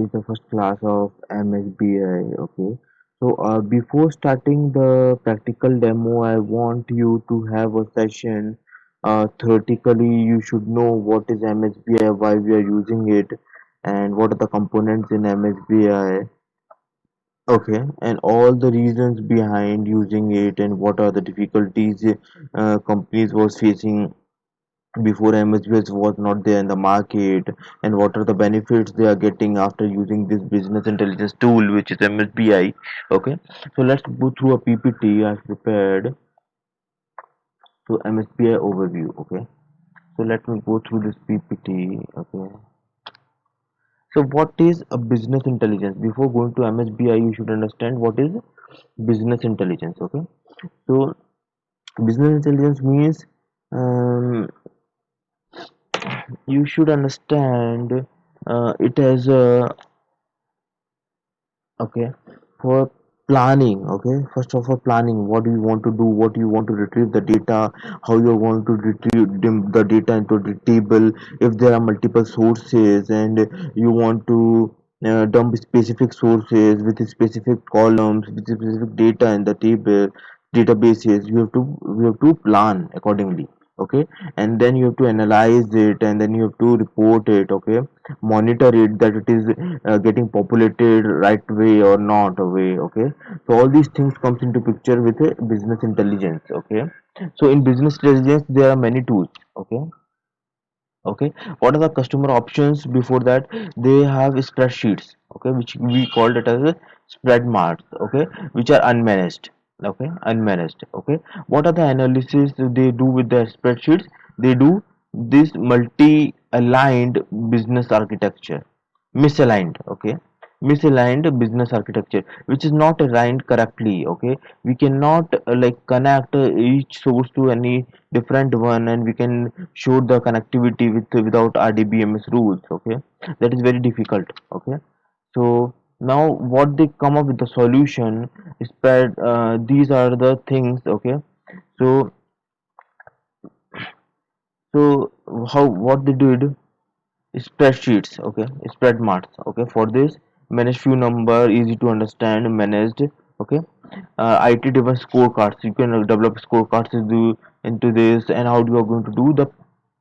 is the first class of MSBI. Okay, so before starting the practical demo, I want you to have a session. Theoretically, you should know what is MSBI, why we are using it, and what are the components in MSBI. Okay, and all the reasons behind using it, and what are the difficulties companies was facing before MSBS was not there in the market, and what are the benefits they are getting after using this business intelligence tool, which is MSBI. Okay, so let's go through a PPT I've prepared. So MSBI overview. Okay, so let me go through this PPT. Okay, so what is a business intelligence? Before going to MSBI, you should understand what is business intelligence. Okay, so business intelligence means, um, you should understand it as a, okay, for planning. Okay, first of all, planning, what do you want to do, what do you want to retrieve the data, how you're going to retrieve the data into the table. If there are multiple sources and you want to dump specific sources with specific columns with specific data in the table databases, you have to plan accordingly. Okay, and then you have to analyze it, and then you have to report it. Okay, monitor it that it is getting populated right way or not way. Okay, so all these things comes into picture with a business intelligence. Okay, so in business intelligence there are many tools. Okay, okay, what are the customer options? Before that, they have spreadsheets. Okay, which we called it as a spread marks. Okay, which are unmanaged. Okay, unmanaged. Okay, what are the analysis they do with the spreadsheets? They do this multi aligned business architecture. Misaligned. Okay, misaligned business architecture, which is not aligned correctly. Okay, we cannot like connect each source to any different one, and we can show the connectivity without RDBMS rules. Okay, that is very difficult. Okay, so now what they come up with the solution is that these are the things. Okay, so so how what they did, spreadsheets. Okay, spread marks. Okay, for this, manage few number, easy to understand, managed. Okay, IT driven scorecards, you can develop scorecards into this, and how you are going to do the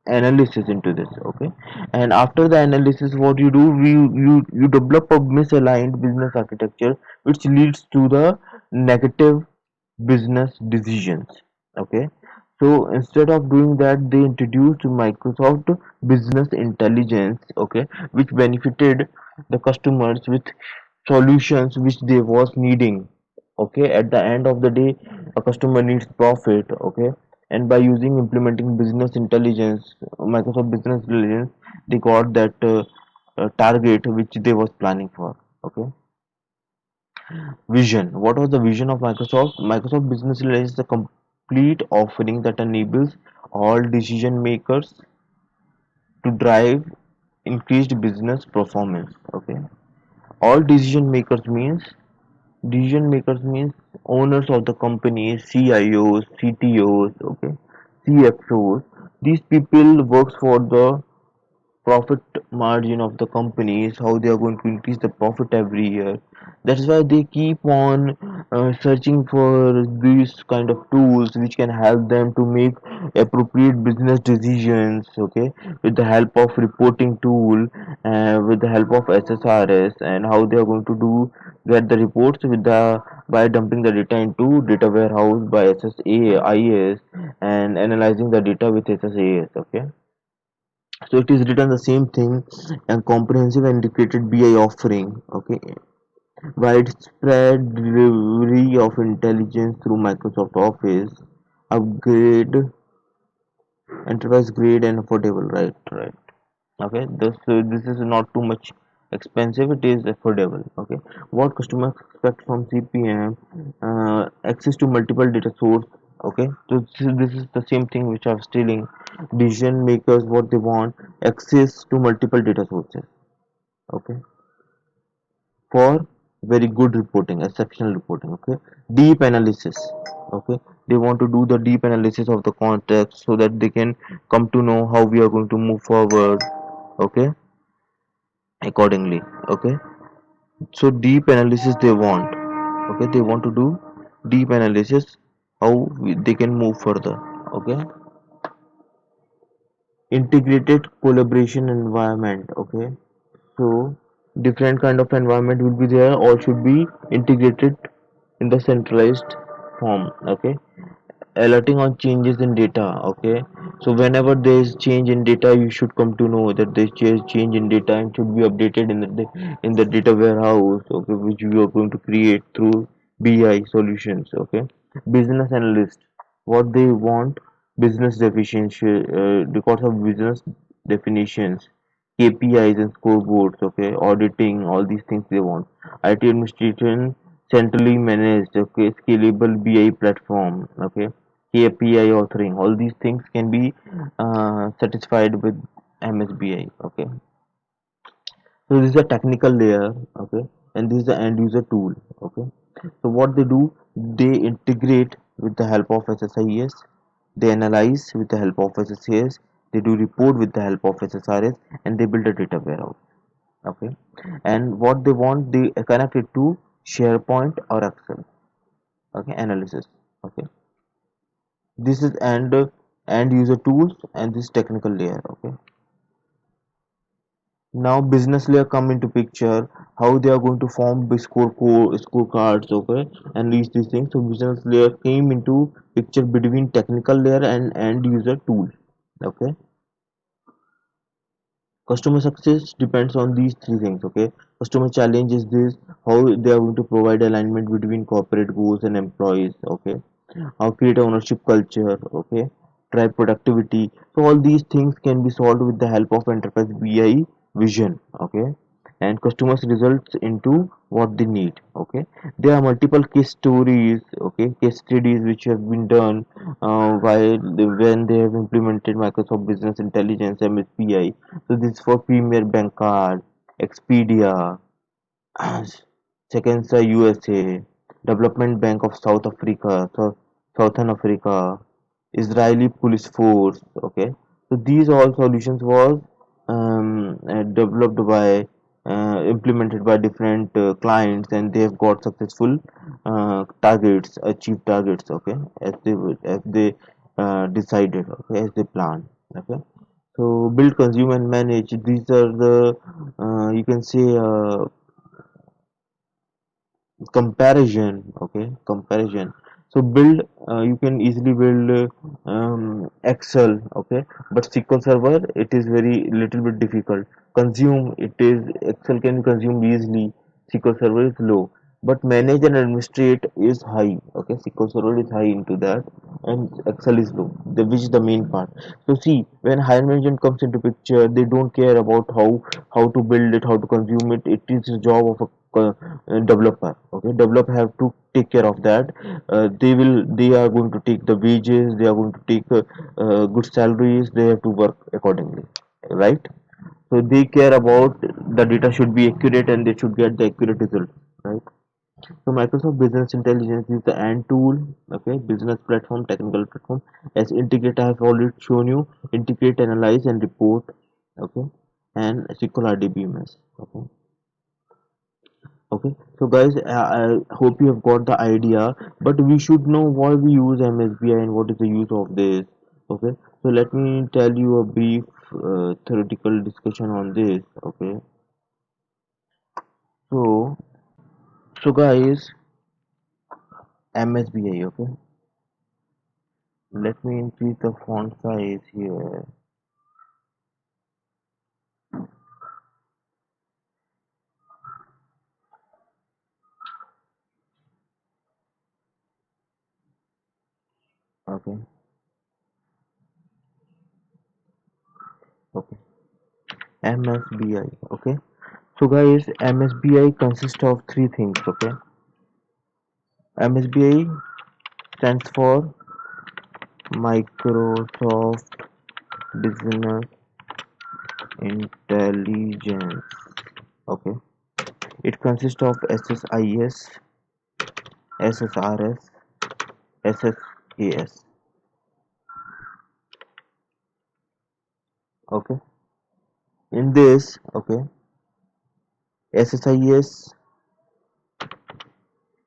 analysis into this. Okay, and after the analysis, what you do, you develop a misaligned business architecture, which leads to the negative business decisions. Okay, so instead of doing that, they introduced Microsoft Business Intelligence. Okay, which benefited the customers with solutions which they was needing. Okay, at the end of the day, a customer needs profit. Okay, and by using implementing business intelligence, Microsoft Business Intelligence, they got that target which they was planning for. Okay, vision. What was the vision of Microsoft? Microsoft Business Intelligence is a complete offering that enables all decision makers to drive increased business performance. Okay, all decision makers means owners of the company, CIOs, CTOs. Okay, CXOs. These people works for the profit margin of the companies, how they are going to increase the profit every year. That's why they keep on searching for these kind of tools which can help them to make appropriate business decisions. Okay, with the help of reporting tool, with the help of SSRS, and how they are going to do get the reports with the by dumping the data into data warehouse by SSAIS, and analyzing the data with SSAS. Okay, so it is written the same thing, and comprehensive and integrated BI offering. Okay, widespread delivery of intelligence through Microsoft Office, upgrade, enterprise grade and affordable. Right, right. Okay, this is not too much expensive. It is affordable. Okay, what customers expect from CPM? Access to multiple data source. Okay, so this is the same thing which I'm stealing. Decision makers, what they want, access to multiple data sources. Okay, for very good reporting, exceptional reporting. Okay, deep analysis. Okay, they want to do the deep analysis of the context so that they can come to know how we are going to move forward. Okay, accordingly. Okay, So deep analysis they want. Okay, they want to do deep analysis how they can move further. Okay, integrated collaboration environment. Okay, so different kind of environment will be there, or should be integrated in the centralized form. Okay, alerting on changes in data. Okay, so whenever there is change in data, you should come to know that there is change in data and should be updated in the data warehouse. Okay, which we are going to create through BI solutions. Okay, business analyst, what they want: business deficiency, records of business definitions, KPIs and scoreboards. Okay, auditing, all these things they want. IT administration, centrally managed. Okay, scalable BI platform. Okay, API authoring, all these things can be satisfied with MSBI. Okay, so this is a technical layer. Okay, and this is the end user tool. Okay, so what they do, they integrate with the help of SSIS, they analyze with the help of SSIS, they do report with the help of SSRS, and they build a data warehouse. Okay, and what they want, they connect it to SharePoint or Excel. Okay, analysis. Okay, this is end user tools, and this technical layer. Okay, now business layer come into picture, how they are going to form the scorecards. Okay, and these things. So business layer came into picture between technical layer and end user tool. Okay, customer success depends on these three things. Okay, customer challenge is this: how they are going to provide alignment between corporate goals and employees. Okay, how create ownership culture. Okay, drive productivity. So all these things can be solved with the help of enterprise BI vision. Okay, and customers results into what they need. Okay, there are multiple case stories. Okay, case studies which have been done when they have implemented Microsoft Business Intelligence MSBI. So this is for Premier Bank Card, Expedia, Sequenza USA, Development Bank of South Africa, Southern Africa, Israeli Police Force. Okay, so these all solutions was developed by implemented by different clients, and they have got successful targets, achieved targets. Okay, as they decided. Okay, as they planned. Okay, so build, consume, and manage. These are the you can say comparison. Okay, comparison. So build, you can easily build Excel. Okay, but SQL Server, it is very little bit difficult. Consume, it is Excel can be consumed easily, SQL Server is low, but manage and administrate is high. Okay, SQL Server is high into that, and Excel is low, which is the main part. So see, when higher management comes into picture, they don't care about how to build it, how to consume it. It is the job of a developer. Okay, developer have to take care of that. They are going to take the wages, they are going to take good salaries, they have to work accordingly, right? So they care about the data should be accurate, and they should get the accurate result, right? So Microsoft Business Intelligence is the end tool. Okay, business platform, technical platform. As integrate, I have already shown you: integrate, analyze, and report. Okay, and SQL RDBMS. Okay, okay, so guys, I hope you have got the idea, but we should know why we use MSBI and what is the use of this. Okay, so let me tell you a brief theoretical discussion on this. Okay, so guys, MSBI. Okay, let me increase the font size here. Okay, okay, MSBI. Okay, so guys, MSBI consists of three things. Okay, MSBI stands for Microsoft Business Intelligence. Okay, it consists of SSIS, SSRS, SSAS. Okay, in this, okay, SSIS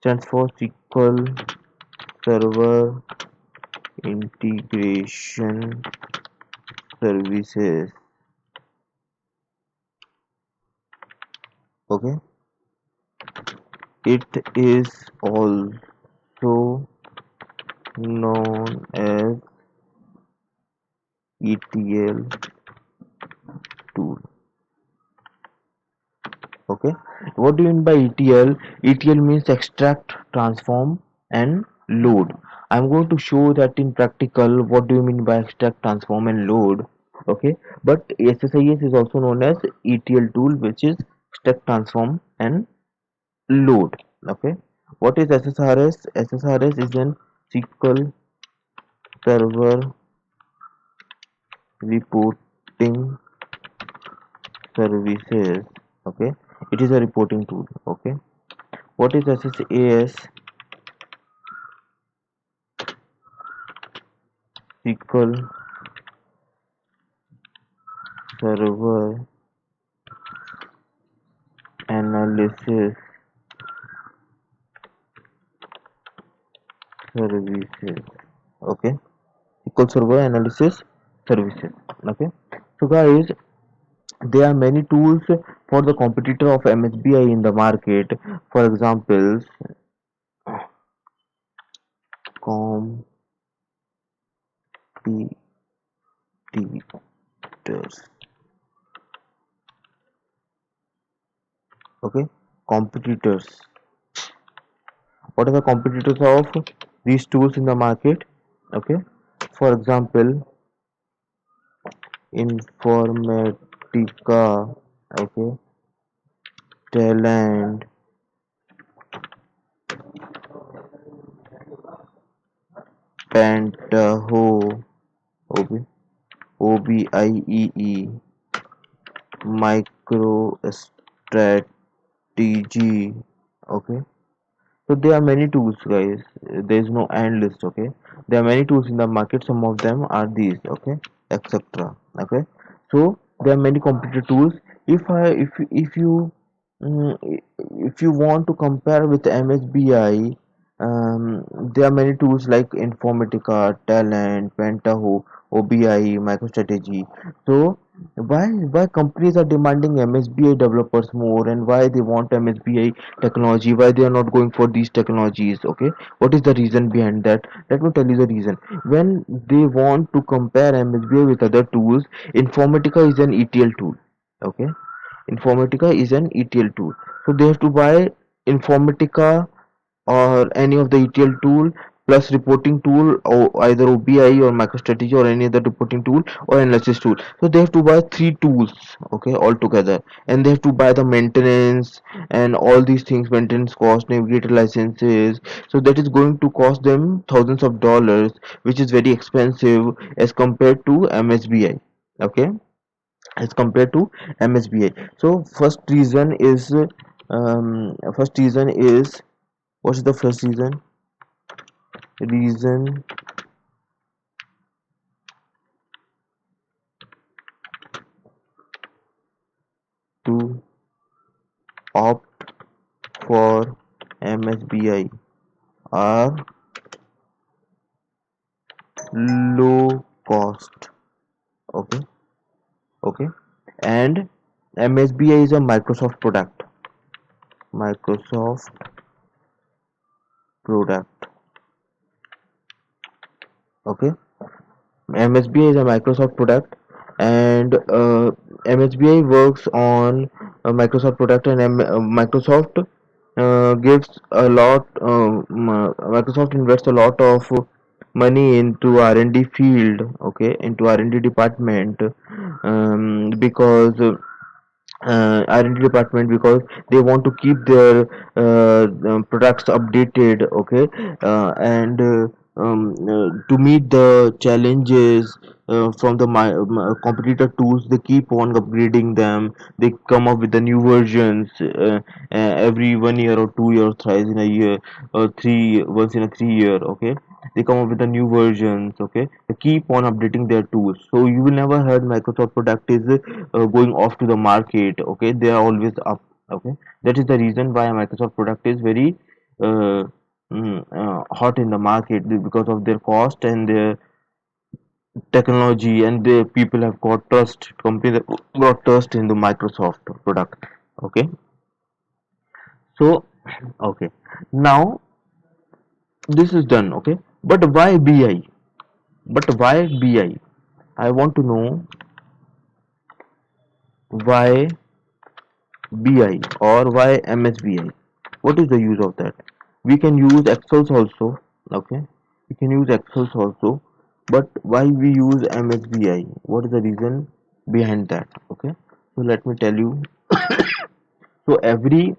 stands for SQL Server Integration Services. Okay, it is also known as ETL tool. Okay, what do you mean by ETL? ETL means extract, transform, and load. I'm going to show that in practical. What do you mean by extract, transform, and load? Okay, but SSIS is also known as ETL tool, which is extract, transform, and load. Okay, what is SSRS? SSRS is an SQL Server Reporting Services. Okay, it is a reporting tool. Okay, what is SSAS? SQL Server Analysis Services. Okay, SQL Server Analysis Services. Okay, so guys, there are many tools for the competitor of MSBI in the market. For example, competitors. Okay, competitors. What are the competitors of these tools in the market? Okay, for example, Informatica. Okay, Talent, Pentaho, OB, OBIEE, MicroStrategy. Okay, so there are many tools, guys. There is no end list. Okay, there are many tools in the market. Some of them are these. Okay, etc. Okay, so there are many computer tools. If you mm, if you want to compare with MSBI, there are many tools like Informatica, Talent, Pentaho, OBI, MicroStrategy. So why companies are demanding MSBI developers more, and why they want MSBI technology, why they are not going for these technologies? Okay, what is the reason behind that? Let me tell you the reason. When they want to compare MSBI with other tools, Informatica is an ETL tool. Okay, Informatica is an ETL tool, so they have to buy Informatica or any of the ETL tool plus reporting tool, or either OBI or MicroStrategy or any other reporting tool or analysis tool. So they have to buy three tools, okay, all together, and they have to buy the maintenance and all these things, maintenance cost, navigator licenses. So that is going to cost them thousands of dollars, which is very expensive as compared to MSBI. Okay, as compared to MSBI. So first reason is, what's the first reason? Reason to opt for MSBI are low cost. Okay, okay, and MSBI is a Microsoft product. Microsoft product. Okay, MSBI is a Microsoft product, and MSBI works on a Microsoft product, and Microsoft gives a lot. Microsoft invests a lot of money into R&D field. Okay, into R&D department, because R&D department, because they want to keep their products updated. Okay, and to meet the challenges from the competitor tools, they keep on upgrading them. They come up with the new versions every 1 year or 2 years, thrice in a year, or three once in a 3 year. Okay, they come up with the new versions. Okay, they keep on updating their tools, so you will never heard Microsoft product is going off to the market. Okay, they are always up. Okay, that is the reason why Microsoft product is very uh, hot in the market because of their cost and their technology, and the people have got trust. Companies have got trust in the Microsoft product. Okay, so okay, now this is done. Okay, but why BI? But why BI? I want to know why BI or why MSBI. What is the use of that? We can use Excels also. Okay, we can use Excels also, but why we use MSBI? What is the reason behind that? Okay, so let me tell you. So every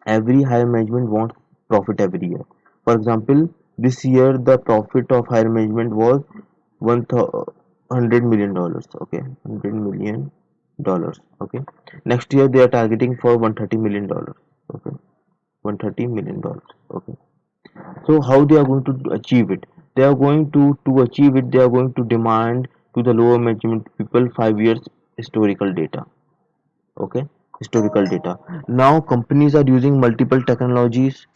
higher management wants profit every year. For example, this year the profit of higher management was $100 million. Okay, $100 million. Okay, next year they are targeting for $130 million. Okay, $130 million. Okay, so how they are going to achieve it? They are going to achieve it. They are going to demand to the lower management people 5 years historical data. Okay, historical data. Now companies are using multiple technologies,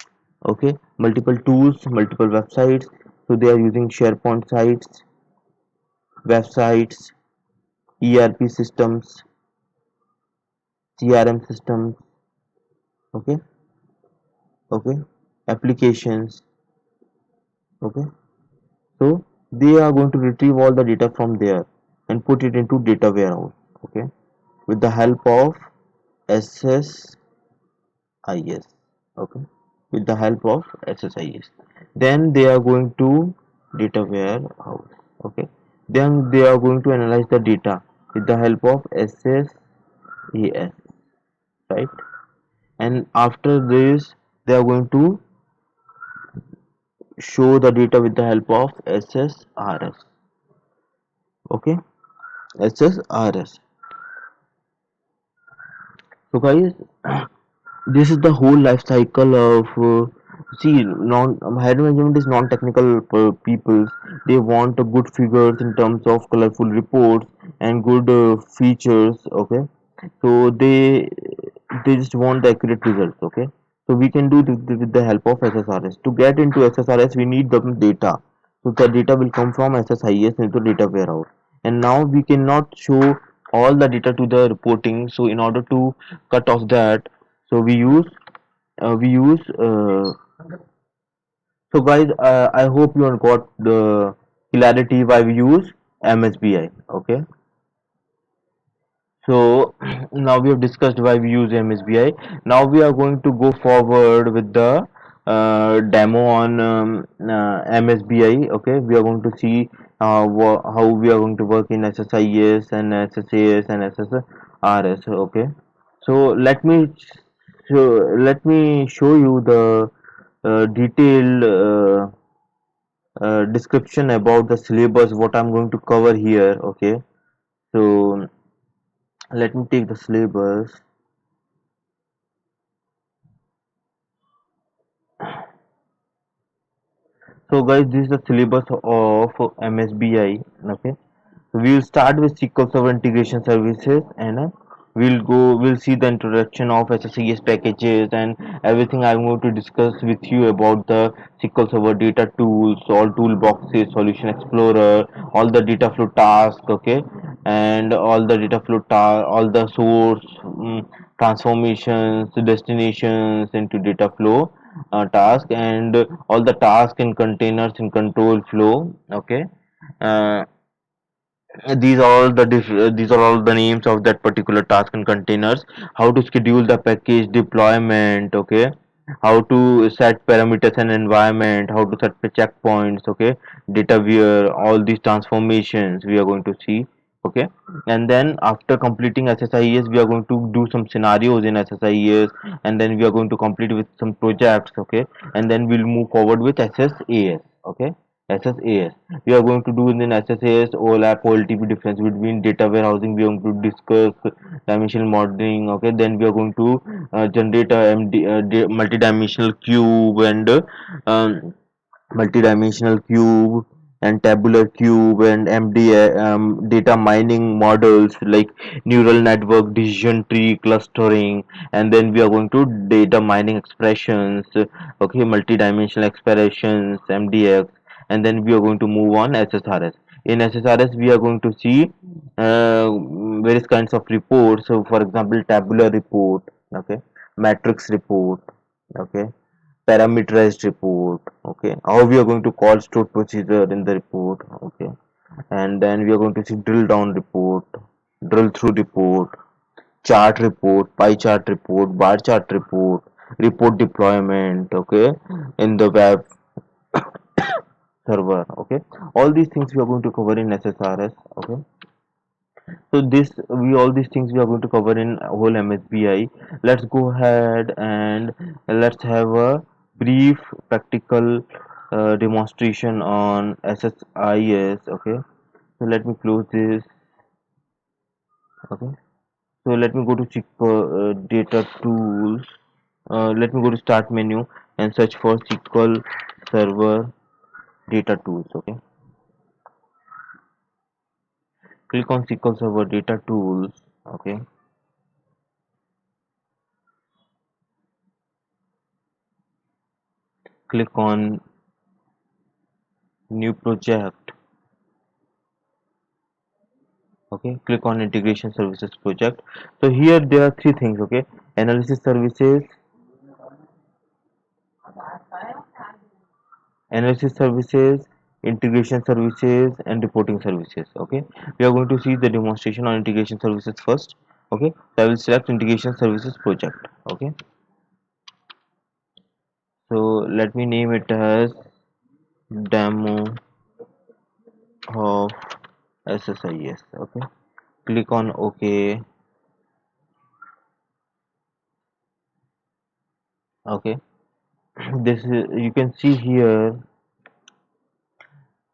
okay, multiple tools, multiple websites. So they are using SharePoint sites, websites, ERP systems, CRM systems, okay, okay, applications, okay. So they are going to retrieve all the data from there and put it into data warehouse, okay, with the help of SSIS, okay, with the help of SSIS. Then they are going to data warehouse, okay. Then they are going to analyze the data with the help of SSAS, right? And after this, they are going to show the data with the help of SSRS, okay, SSRS. So guys, this is the whole life cycle of see non higher management is non-technical people. They want good figures in terms of colorful reports and good features, okay. So they just want the accurate results, okay. So we can do this with the help of SSRS. To get into SSRS we need the data, so the data will come from SSIS into data warehouse, and now we cannot show all the data to the reporting. So in order to cut off that, so we use so guys, I hope you have got the clarity why we use MSBI, okay. So now we have discussed why we use MSBI. Now we are going to go forward with the demo on MSBI. Okay, we are going to see how we are going to work in SSIS and SSAS and SSRS. Okay, so let me show you the detailed description about the syllabus what I'm going to cover here. Okay, so let me take the syllabus. So guys, this is the syllabus of MSBI. Okay, so we will start with SQL Server integration services, and we'll see the introduction of SSIS packages and everything. I'm going to discuss with you about the SQL Server data tools, all toolboxes, Solution Explorer, all the data flow tasks, okay, and all the data flow all the source, transformations, destinations into data flow task, and all the tasks and containers in control flow, okay. uh, these are all the names of that particular task and containers. How to schedule the package deployment, okay. How to set parameters and environment, how to set the checkpoints, okay. Data where all these transformations we are going to see, okay. And then after completing SSIS we are going to do some scenarios in SSIS, and then we are going to complete with some projects, okay. And then we'll move forward with SSAS, okay. SSAS. We are going to do in SSAS OLAP OLTP difference between data warehousing. We are going to discuss dimensional modeling. Okay, then we are going to generate a multi-dimensional cube and multi-dimensional cube and tabular cube and MD data mining models like neural network, decision tree clustering, and then we are going to data mining expressions, okay, multidimensional expressions, MDX, and then we are going to move on SSRS. In SSRS, we are going to see uh, various kinds of reports. So, for example, tabular report, okay, matrix report, okay, parameterized report, okay, how we are going to call stored procedure in the report, okay, and then we are going to see drill down report, drill through report, chart report, pie chart report, bar chart report, report deployment, okay, in the web server, okay, all these things we are going to cover in SSRS, okay. So this we all these things we are going to cover in whole MSBI. Let's go ahead and let's have a brief practical demonstration on SSIS, okay. So let me close this, okay. So let me go to data tools. Let me go to start menu and search for SQL Server data tools, okay. Click on SQL Server data tools, okay. Click on new project, okay. Click on integration services project. So here there are three things, okay. Analysis services, analysis services, integration services, and reporting services, okay. We are going to see the demonstration on integration services first, okay. So I will select integration services project, okay. So let me name it as demo of SSIS, okay. Click on OK, okay. This is, you can see here,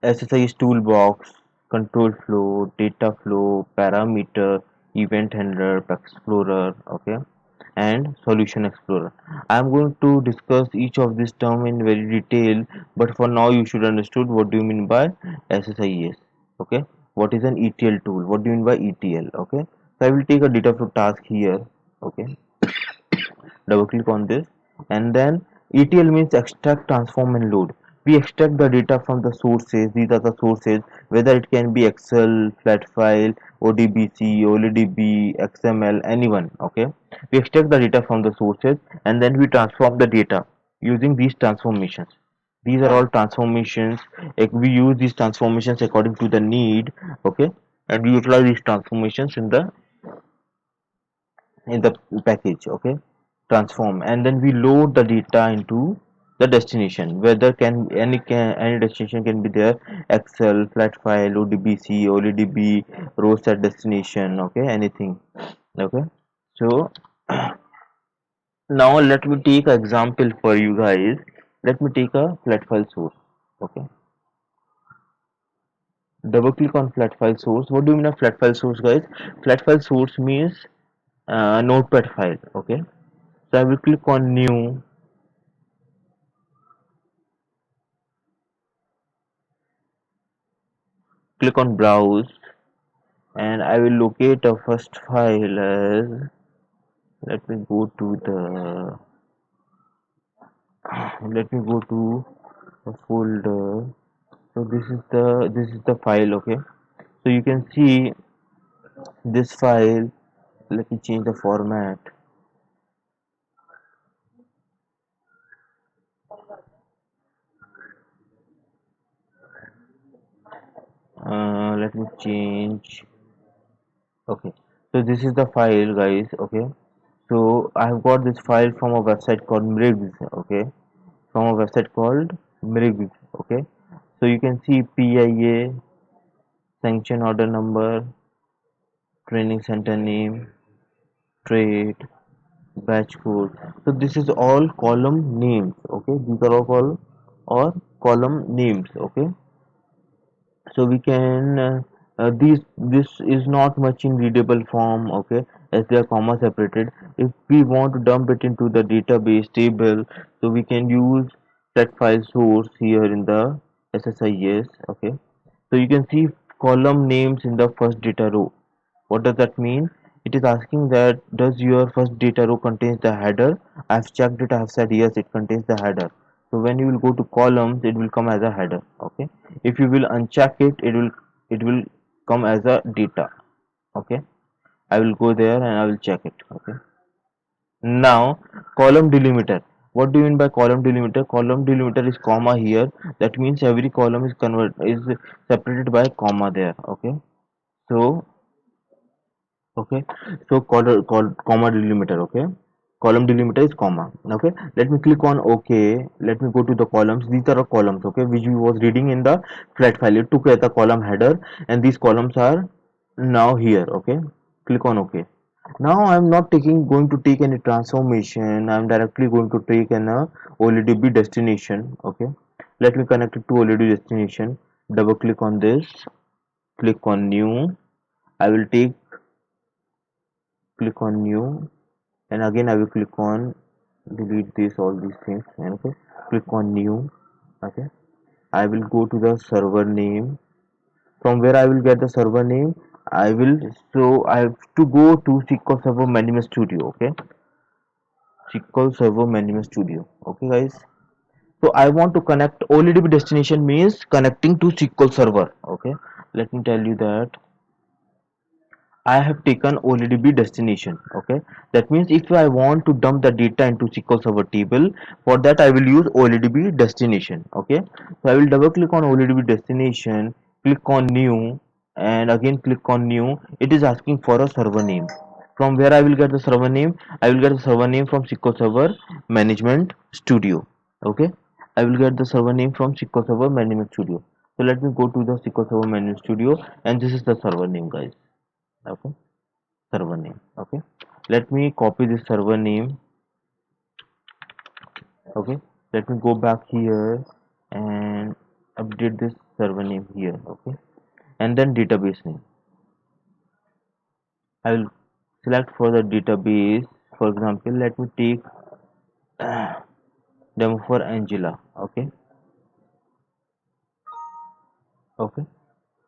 SSIS toolbox, control flow, data flow, parameter, event handler, explorer, okay, and solution explorer. I am going to discuss each of this term in very detail, but for now you should understood what do you mean by SSIS, okay. What is an ETL tool? What do you mean by ETL? Okay. So I will take a data flow task here, okay. Double click on this, and then ETL means extract, transform, and load. We extract the data from the sources. These are the sources, whether it can be Excel, flat file, ODBC, OLEDB, XML, anyone, okay. We extract the data from the sources, and then we transform the data using these transformations. These are all transformations. We use these transformations according to the need, okay, and we utilize these transformations in the package, okay, transform, and then we load the data into the destination, whether any destination can be there, Excel, flat file, ODBC, OLEDB, row set destination, okay, anything, okay. So now let me take an example for you guys. Let me take a flat file source, okay. Double click on flat file source. What do you mean a flat file source, guys? Flat file source means notepad file, okay. So I will click on new, click on browse, and I will locate a first file as, let me go to the, let me go to the folder. So this is the file, okay. So you can see this file. Let me change the format. Let me change. Okay, so this is the file, guys, okay. So I have got this file from a website called Mrigs, okay, from a website called Mrigs, okay. So you can see PIA, sanction order number, training center name, trade, batch code. So this is all column names, okay. These are all column names, okay. So we can these this is not much in readable form, okay, as they are comma separated. If we want to dump it into the database table, so we can use that file source here in the SSIS. Okay, so you can see column names in the first data row. What does that mean? It is asking that does your first data row contains the header? I've checked it, I have said yes, it contains the header. So when you will go to columns, it will come as a header. Okay, if you will uncheck it, it will come as a data. Okay, I will go there and I will check it. Okay, now column delimiter. What do you mean by column delimiter? Column delimiter is comma here. That means every column is separated by a comma there. Okay, so okay, so comma delimiter. Okay, column delimiter is comma. Okay, let me click on OK. Let me go to the columns. These are the columns. Okay, which we was reading in the flat file. It took as a column header, and these columns are now here. Okay, click on OK. Now I'm not going to take any transformation. I'm directly going to take an OLEDB destination. Okay, let me connect it to OLED destination. Double click on this. Click on new. I will click on new, and again I will click on delete this all these things. And okay, click on new. Okay, I will go to the server name. From where I will get the server name, I have to go to SQL Server Management Studio. Okay, SQL Server Management Studio. Okay, guys. So I want to connect OLEDB destination means connecting to SQL Server. Okay, let me tell you that I have taken OLEDB destination. Okay, that means if I want to dump the data into SQL Server table, for that I will use OLEDB destination. Okay, so I will double click on OLEDB destination, click on new, and again click on new. It is asking for a server name. From where I will get the server name? I will get the server name from SQL Server Management Studio. Okay, I will get the server name from SQL Server Management Studio. So let me go to the SQL Server Management Studio, and this is the server name, guys. Okay, server name. Okay, let me copy this server name. Okay, let me go back here and update this server name here. Okay, and then database name. I will select for the database. For example, let me take demo for Angela. Okay, okay,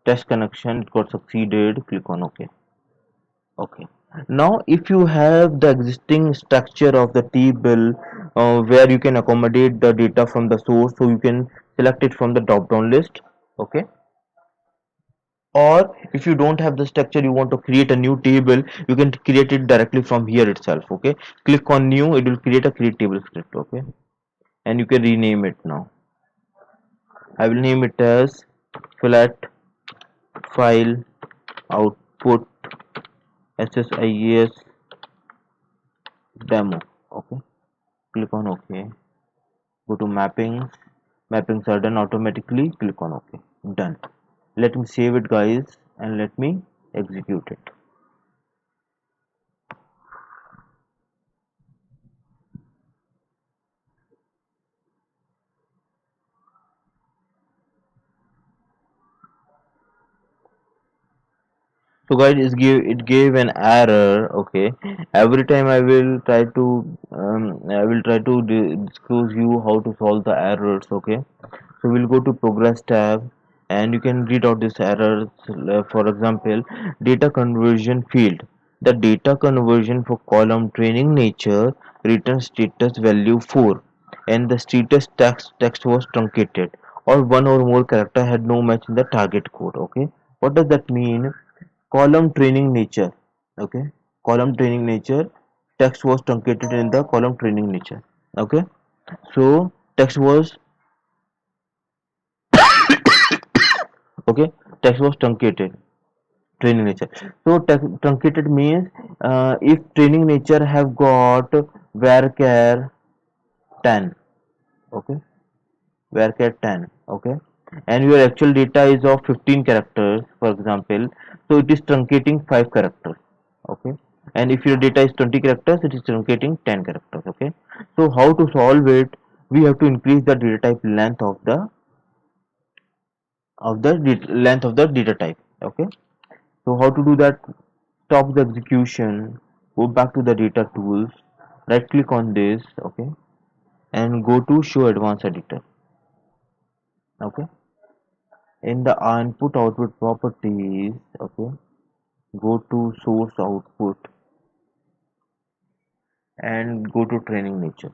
test connection, it got succeeded. Click on OK. Okay, now if you have the existing structure of the table where you can accommodate the data from the source, so you can select it from the drop down list. Okay, or if you don't have the structure, you want to create a new table, you can create it directly from here itself. Okay, click on new, it will create a create table script. Okay, and you can rename it. Now I will name it as flat file output SSIS demo. Okay, click on OK. Go to mappings. Mappings are done automatically. Click on OK. Done. Let me save it, guys, and let me execute it. So guys, it gave an error. Okay, every time I will try to disclose you how to solve the errors. Okay, so we'll go to progress tab, and you can read out this error. For example, data conversion field, the data conversion for column training nature returns status value 4, and the status text was truncated, or one or more character had no match in the target code. Okay, what does that mean? Column training nature. Okay, column training nature, text was truncated in the column training nature. Okay, so text was okay, text was truncated training nature. So truncated means if training nature have got varchar 10. Okay, varchar 10. Okay, and your actual data is of 15 characters, for example, so it is truncating 5 characters. Okay, and if your data is 20 characters, it is truncating 10 characters. Okay, so how to solve it? We have to increase the data type length length of the data type. Okay, so how to do that? Stop the execution, go back to the data tools, right click on this. Okay, and go to show advanced editor. Okay, In the input output properties, okay, go to source output and go to training nature.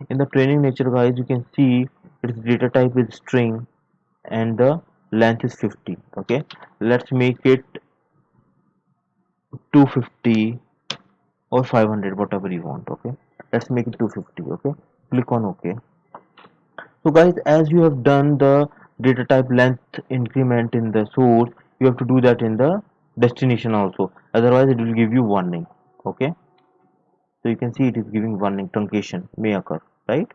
In the training nature, guys, you can see its data type is string and the length is 50. Okay, let's make it 250 or 500, whatever you want. Okay, let's make it 250. Okay, click on OK. So guys, as you have done the data type length increment in the source, you have to do that in the destination also, otherwise it will give you warning. Okay, so you can see it is giving warning, truncation may occur, right?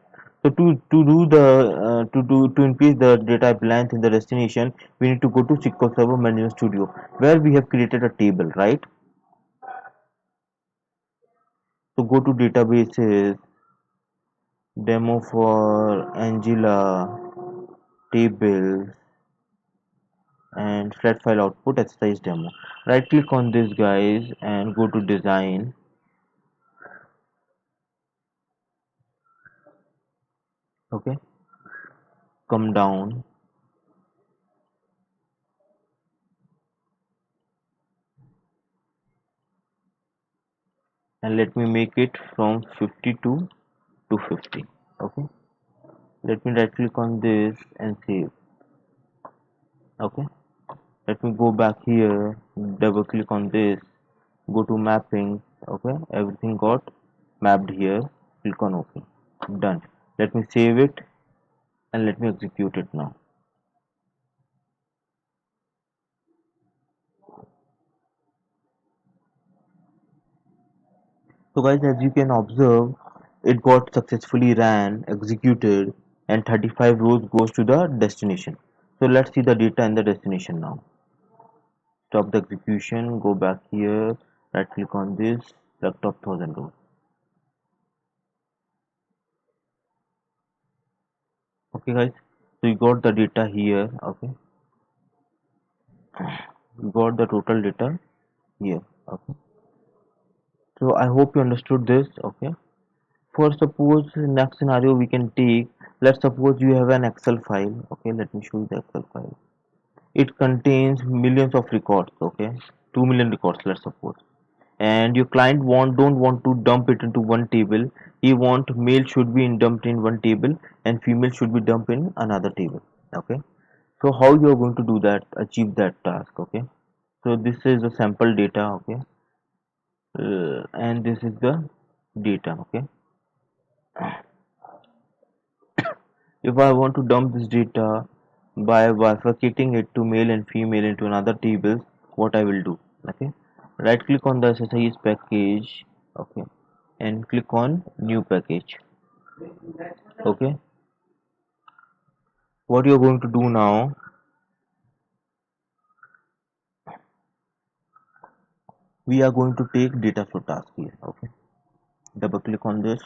So to do the to increase the data type length in the destination, we need to go to SQL Server Management Studio, where we have created a table, right? So go to databases, demo for Angela, tables, and flat file output exercise demo. Right click on this, guys, and go to design. Okay, come down and let me make it from 50 to 250. Okay, let me right click on this and save. Okay, let me go back here, double click on this, go to mapping. Okay, everything got mapped here. Click on OK. Done. Let me save it and let me execute it now. So guys, as you can observe, it got successfully ran, executed, and 35 rows goes to the destination. So let's see the data in the destination now. Stop the execution, go back here, right click on this, select top 1000 rows. Okay guys, so you got the data here. Okay, you got the total data here. Okay, so I hope you understood this. Okay, for suppose next scenario we can take, let's suppose you have an Excel file. Okay, let me show you the Excel file. It contains millions of records. Okay, 2 million records, let's suppose, and your client don't want to dump it into one table. He want male should be dumped in one table and female should be dumped in another table. Okay, so how you are going to do that, achieve that task? Okay, so this is the sample data. Okay, and this is the data. Okay, if I want to dump this data by bifurcating it to male and female into another table, what I will do? Okay, right click on the SSIS package. Okay, and click on new package. Okay, what you're going to do now, we are going to take data flow task here. Okay, double click on this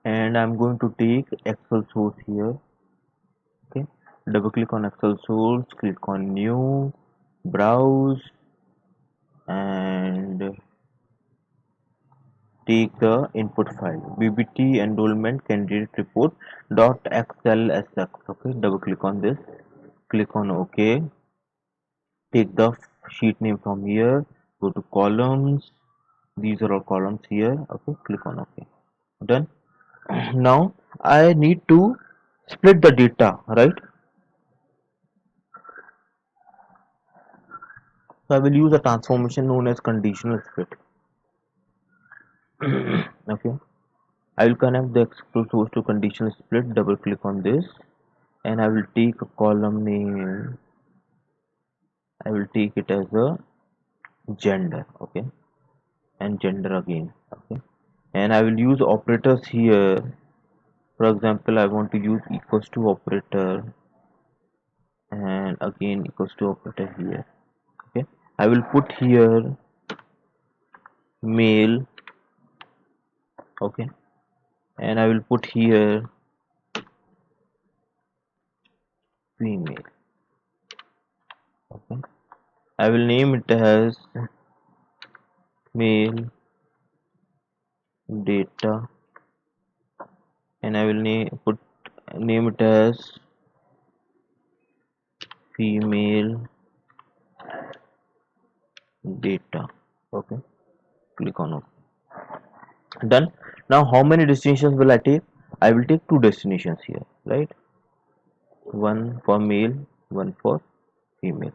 and I'm going to take Excel source here. Okay, double click on Excel source, click on new, browse, and take the input file bbt enrollment candidate report dot xlsx. Okay, double click on this, click on OK. Take the sheet name from here, go to columns, these are all columns here. Okay, click on OK. Done. Now I need to split the data, right? So I will use a transformation known as conditional split. Okay, I will connect the Excel source to conditional split. Double click on this and I will take a column name. I will take it as a gender. Okay, and gender again. Okay, and I will use operators here. For example, I want to use equals to operator and again equals to operator here. Okay, I will put here male. Okay, and I will put here female. Okay, I will name it as male data and I will name it as female data. Okay, click on OK. Done. Now how many destinations will I take? I will take two destinations here, right? One for male, one for female.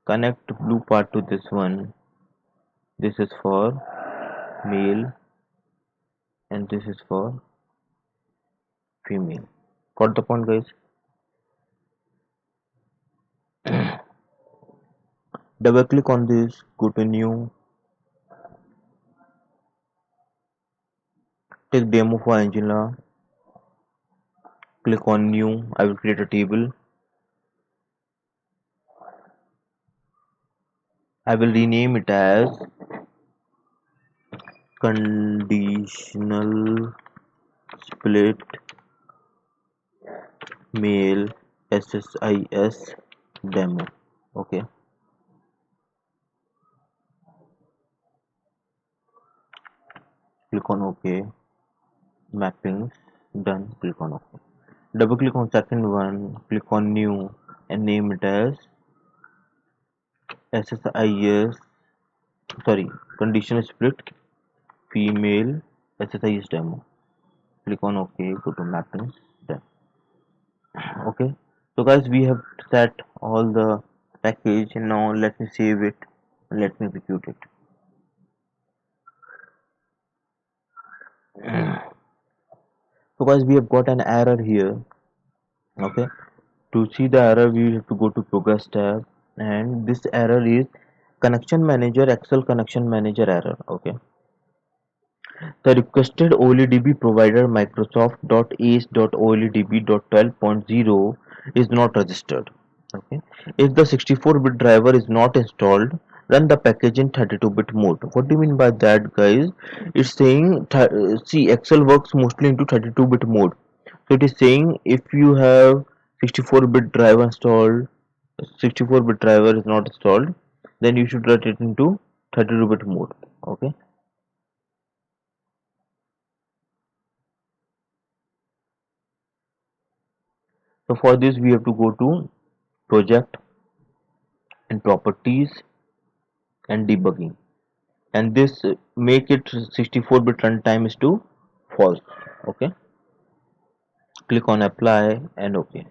Connect blue part to this one. This is for male and this is for female. Got the point, guys? Double click on this, go to new, take demo for Angela, click on new. I will create a table. I will rename it as conditional split mail SSIS demo. Okay, click on OK. Mappings done. Click on OK. Double click on second one, click on new and name it as SSIS, sorry, conditional split female SSIS demo. Click on OK, go to mappings, done. Okay, so guys, we have set all the package and now let me save it and let me execute it. So guys, we have got an error here. Okay, to see the error we have to go to progress tab and this error is connection manager excel connection manager error. Okay, the requested OLEDB provider Microsoft.ace.oledb.12.0 is not registered. Okay. If the 64-bit driver is not installed, run the package in 32-bit mode. What do you mean by that, guys? It's saying, see, Excel works mostly into 32-bit mode. So it is saying if you have 64-bit driver installed, 64-bit driver is not installed, then you should run it into 32-bit mode. Okay. So for this we have to go to project and properties and debugging, and this make it 64-bit runtime is to false. Okay, click on apply and OK.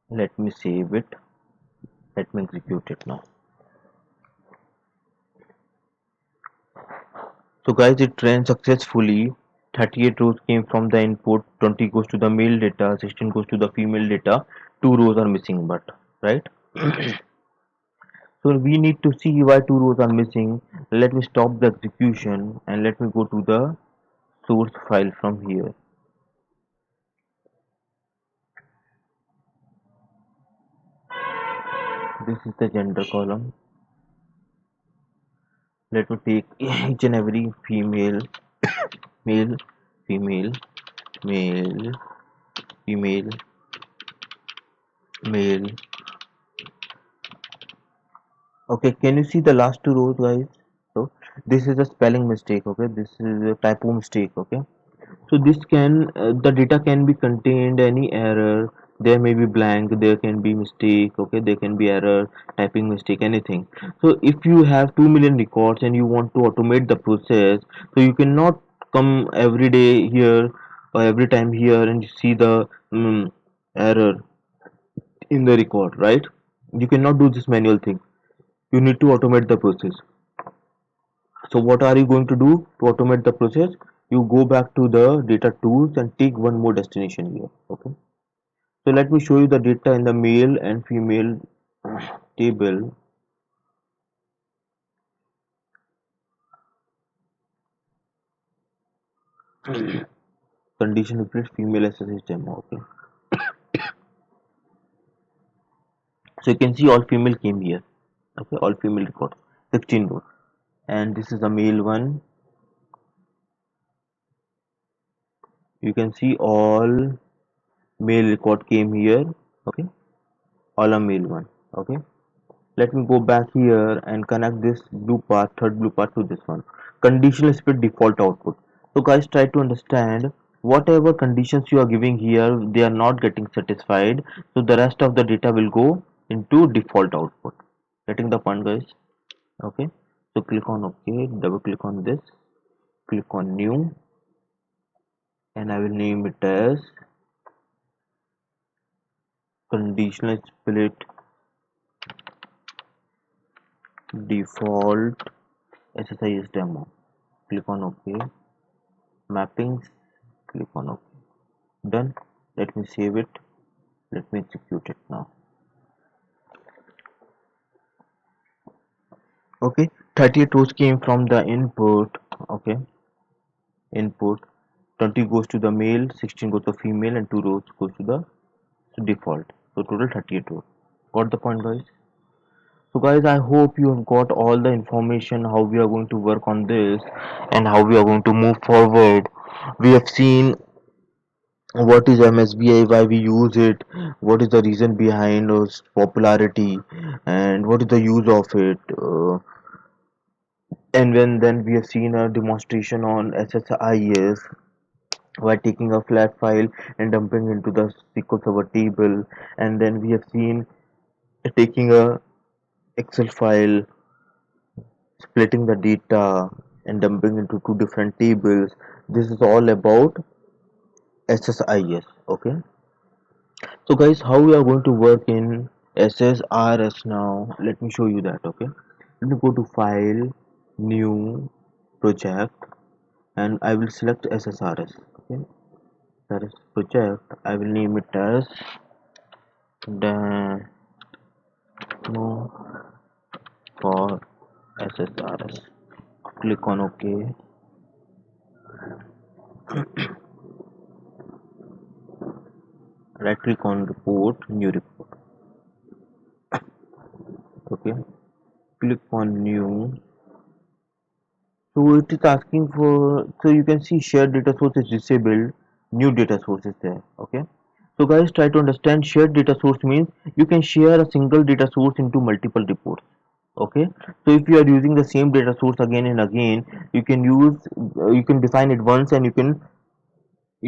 Let me save it, let me execute it now. So guys, it ran successfully. 38 rows came from the input, 20 goes to the male data, 16 goes to the female data, 2 rows are missing, but right. So we need to see why 2 rows are missing. Let me stop the execution and let me go to the source file from here. This is the gender column. Let me take each and every female, male, female, male, female, male. Okay, can you see the last two rows, guys? So this is a spelling mistake. Okay, this is a typo mistake. Okay, so this can the data can be contained any error. There may be blank, there can be mistake. Okay, there can be error, typing mistake, anything. So if you have 2 million records and you want to automate the process, so you cannot come every day here or every time here and see the error in the record, right? You cannot do this manual thing. You need to automate the process. So what are you going to do to automate the process? You go back to the data tools and take one more destination here. Okay, so let me show you the data in the male and female table. Condition replace female SSH demo. Okay, so you can see all female came here. Okay, all female records, 16 rows, and this is the male one. You can see all male record came here. Okay, all a male one. Okay, let me go back here and connect this blue part, third blue part, to this one. conditional split default output. So guys, try to understand whatever conditions you are giving here, they are not getting satisfied, so the rest of the data will go into default output. Getting the point, guys? Okay, so click on OK, double click on this, click on new, and I will name it as conditional split default SSIS demo. Click on OK. Mappings, click on OK. Done. Let me save it. Let me execute it now. Okay, 38 rows came from the input. Okay, input 20 goes to the male, 16 goes to female, and 2 rows goes to the default. So total 38 rows. Got the point, guys? So guys, I hope you have got all the information how we are going to work on this and how we are going to move forward. We have seen what is MSBI, why we use it, what is the reason behind its popularity, and what is the use of it. And then we have seen a demonstration on SSIS by taking a flat file and dumping into the SQL Server table, and then we have seen taking a Excel file, splitting the data and dumping into two different tables. This is all about SSIS. Okay, so guys, how we are going to work in SSRS now, let me show you that. Okay, let me go to file, new, project, and I will select SSRS. Okay, that is project. I will name it as demo for SSRS. Click on OK. Right click on report, new report. Okay, click on new. So it is asking for, so you can see shared data source is disabled, new data source is there. Okay, so guys, try to understand shared data source means you can share a single data source into multiple reports. Okay, so if you are using the same data source again and again, you can use, you can define it once, and you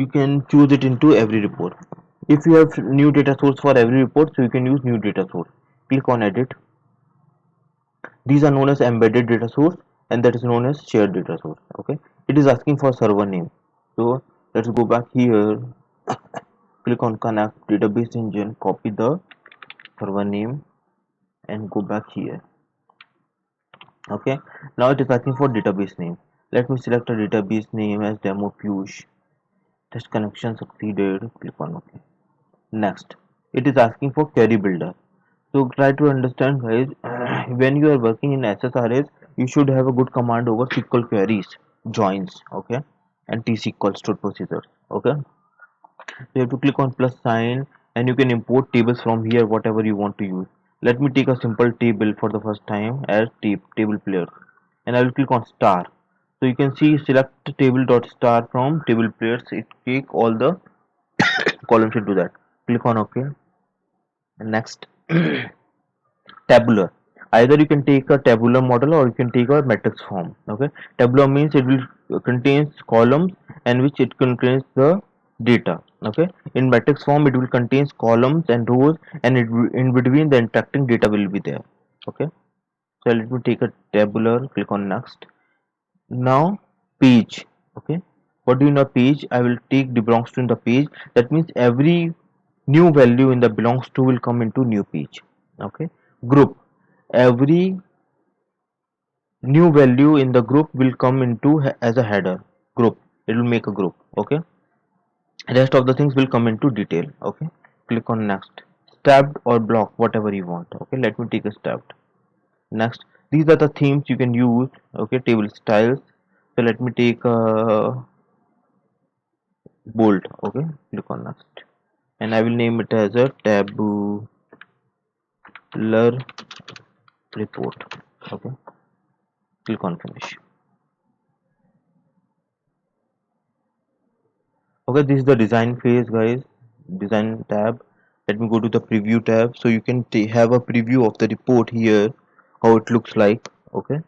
can choose it into every report. If you have new data source for every report, so you can use new data source. Click on edit. These are known as embedded data source, and that is known as shared data source. Okay, it is asking for server name, so let's go back here, click on connect database engine, copy the server name and go back here. Okay, now it is asking for database name. Let me select a database name as demo Piyush. Test connection succeeded. Click on OK. Next, it is asking for query builder. So try to understand, guys, when you are working in SSRS, you should have a good command over SQL queries, joins, okay, and T-SQL stored procedures. Okay, so you have to click on plus sign, and you can import tables from here, whatever you want to use. Let me take a simple table for the first time as table player, and I will click on star. So you can see select table dot star from table players. It take all the columns into that. Click on OK. And next, tabular. Either you can take a tabular model or you can take a matrix form. Okay, tabular means it will contains columns and which it contains the data. Okay, in matrix form it will contains columns and rows, and in between the interacting data will be there. Okay, so let me take a tabular. Click on next. Now page. Okay, what do you know page? I will take the belongs to in the page. That means every new value in the belongs to will come into new page. Okay, group, every new value in the group will come into as a header group, it will make a group. Okay, rest of the things will come into detail. Okay, click on next. Stabbed or block, whatever you want. Okay, let me take a stabbed. Next, these are the themes you can use. Okay, table styles. So let me take a bold. Okay, click on next, and I will name it as a tabular report. Okay, click on finish. Okay, this is the design phase, guys. Design tab. Let me go to the preview tab, so you can have a preview of the report here, how it looks like. Okay,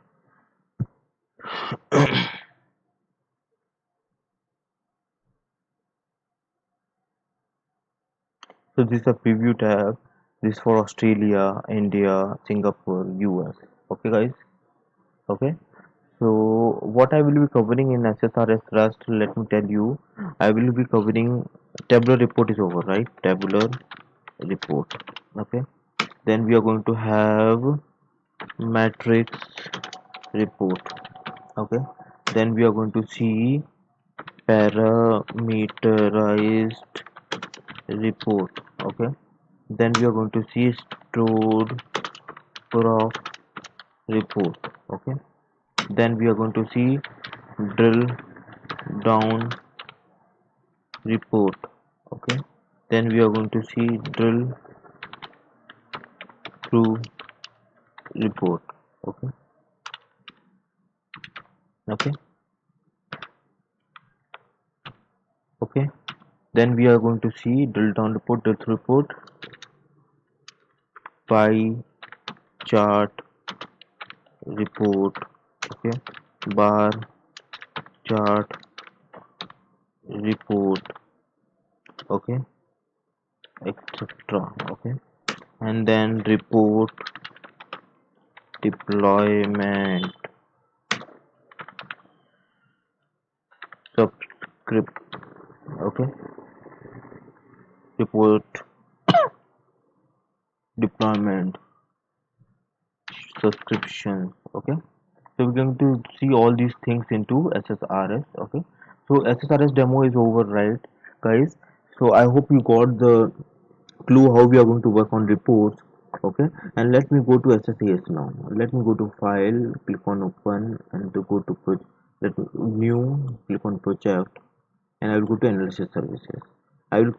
So this is a preview tab. This for Australia, India, Singapore, US. Okay, guys. Okay. So what I will be covering in SSRS Rust, let me tell you, I will be covering tabular report is over, right? Tabular report. Okay. Then we are going to have matrix report. Okay. Then we are going to see parameterized report. Okay. Then we are going to see stored proc report. Okay. Then we are going to see drill down report. Okay. Then we are going to see drill through report. Okay. Okay. Okay. Then we are going to see drill down report, drill through report, pie chart report. Okay. Bar chart report. Okay, etc. Okay, and then report deployment subscript. Okay, report deployment subscription. Okay, so we're going to see all these things into SSRS. Okay, so SSRS demo is over, right, guys? So I hope you got the clue how we are going to work on reports. Okay, and let me go to SSAS now. Let me go to file, click on open, and to go to let me, new, click on project, and I will go to analysis services. I will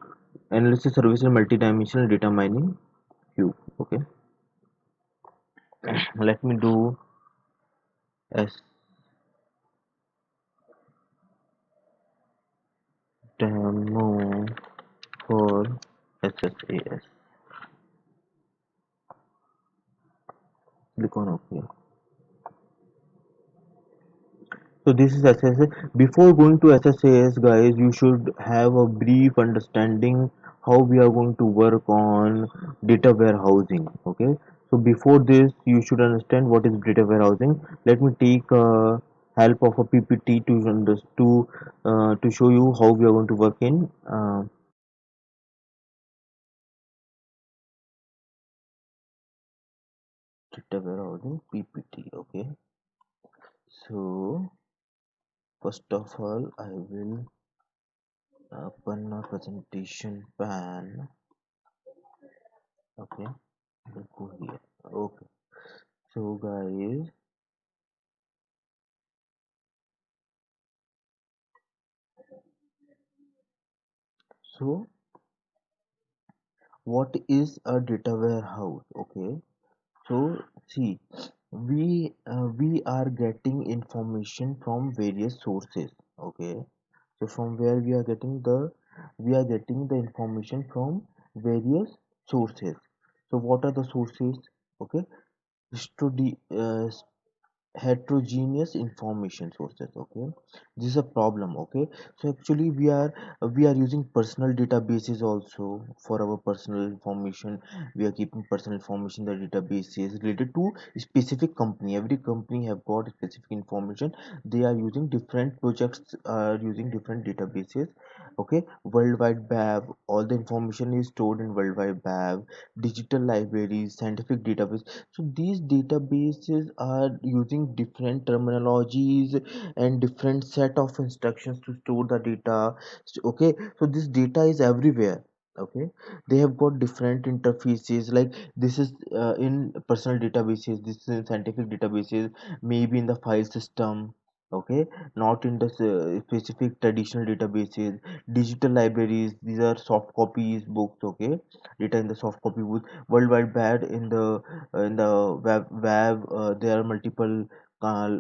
analysis services multidimensional data mining cube. Okay, let me do S demo for SSAS. Click on OK. So this is SSAS. Before going to SSAS, guys, you should have a brief understanding how we are going to work on data warehousing. Okay. So before this, you should understand what is data warehousing. Let me take help of a PPT to show you how we are going to work in data warehousing PPT. Okay. So first of all, I will open a presentation pan. Okay. Let's go here. Okay. So guys, so what is a data warehouse? Okay. So see, we are getting information from various sources. Okay. So from where we are getting the information from various sources. So what are the sources? Okay. Study heterogeneous information sources. Okay, this is a problem. Okay, so actually we are using personal databases also for our personal information. We are keeping personal information in the databases related to specific company. Every company have got specific information. They are using different projects, are using different databases. Okay, world wide web, all the information is stored in world wide web, digital libraries, scientific database. So these databases are using different terminologies and different set of instructions to store the data. Okay, so this data is everywhere. Okay, they have got different interfaces, like this is in personal databases, this is in scientific databases, maybe in the file system. Okay, not in the specific traditional databases. Digital libraries, these are soft copies books. Okay, data in the soft copy book. World Wide Web, in the web there are multiple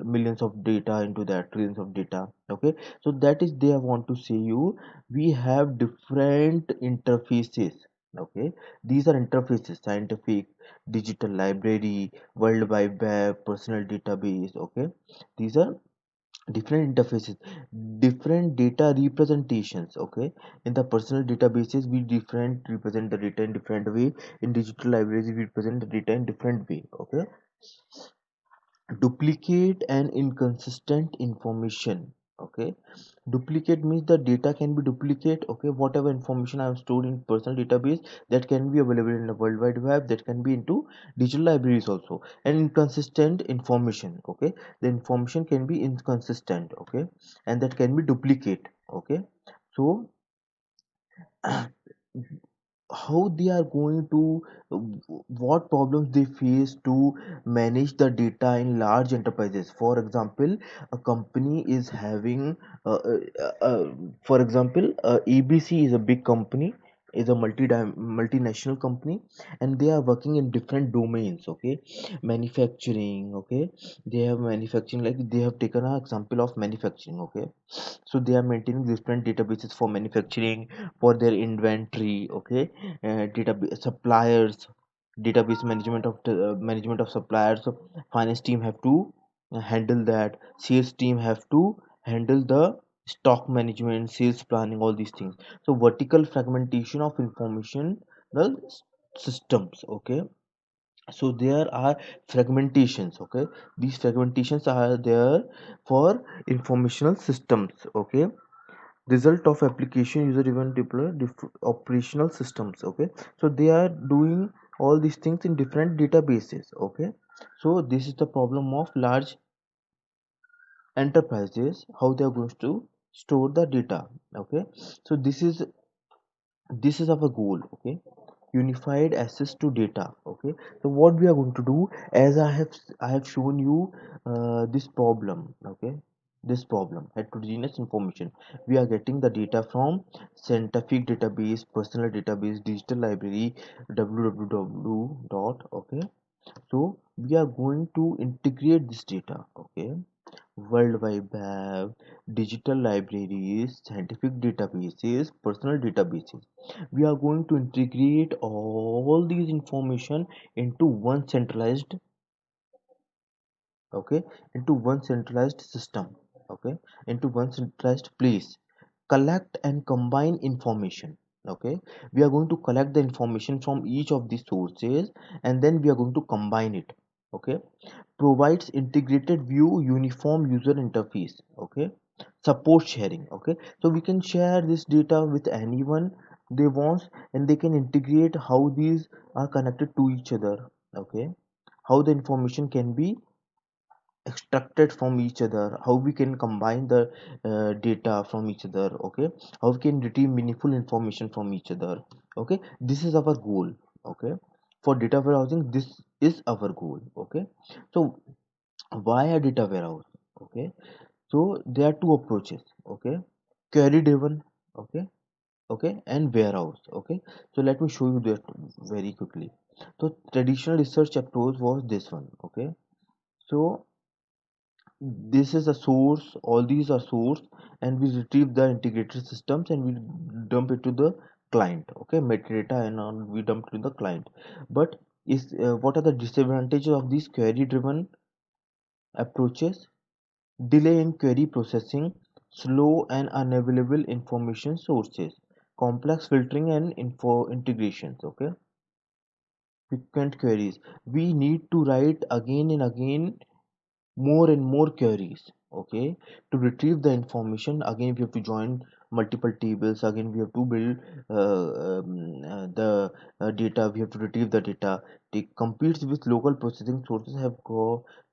millions of data into that, trillions of data. Okay, so that is they want to say you, we have different interfaces. Okay, these are interfaces: scientific, digital library, world wide web, personal database. Okay, these are different interfaces, different data representations. Okay, in the personal databases we different represent the data in different way. In digital libraries we represent the data in different way. Okay, duplicate and inconsistent information. Okay, duplicate means the data can be duplicate. Okay, whatever information I have stored in personal database, that can be available in the world wide web, that can be into digital libraries also. And inconsistent information, okay, the information can be inconsistent. Okay, and that can be duplicate. Okay, so how they are going to what problems they face to manage the data in large enterprises. For example, a company is having uh, uh, for example, ABC is a big company, is a multinational company, and they are working in different domains. Okay, manufacturing. Okay, they have manufacturing, like they have taken an example of manufacturing. Okay, so they are maintaining different databases for manufacturing, for their inventory. Okay, database suppliers, database management of management of suppliers. So finance team have to handle that, sales team have to handle the stock management, sales planning, all these things. So vertical fragmentation of information, the systems. Okay, so there are fragmentations. Okay, these fragmentations are there for informational systems. Okay, result of application user even deploy operational systems. Okay, so they are doing all these things in different databases. Okay, so this is the problem of large enterprises, how they are going to store the data. Okay, so this is our goal. Okay, unified access to data. Okay, so what we are going to do, as I have shown you this problem. Okay, this problem, heterogeneous information, we are getting the data from scientific database, personal database, digital library, www dot. Okay, so we are going to integrate this data. Okay, World Wide Web, digital libraries, scientific databases, personal databases. We are going to integrate all these information into one centralized, okay, into one centralized system. Okay, into one centralized place. Collect and combine information. Okay, we are going to collect the information from each of these sources, and then we are going to combine it. Okay, provides integrated view, uniform user interface. Okay, support sharing. Okay, so we can share this data with anyone they want, and they can integrate how these are connected to each other. Okay, how the information can be extracted from each other, how we can combine the data from each other. Okay, how we can retrieve meaningful information from each other. Okay, this is our goal. Okay, for data warehousing, this is our goal. Okay, so why a data warehouse? Okay, so there are two approaches. Okay, query driven. Okay, okay, and warehouse. Okay, so let me show you that very quickly. So traditional research approach was this one. Okay, so this is a source, all these are source, and we retrieve the integrated systems and we dump it to the client. Okay, metadata and all we dump to the client. But is what are the disadvantages of these query driven approaches? Delay in query processing, slow and unavailable information sources, complex filtering and info integrations. Okay, frequent queries. We need to write again and again more and more queries. Okay, to retrieve the information. Again, we have to join multiple tables. Again, we have to build the data. We have to retrieve the data. It competes with local processing sources have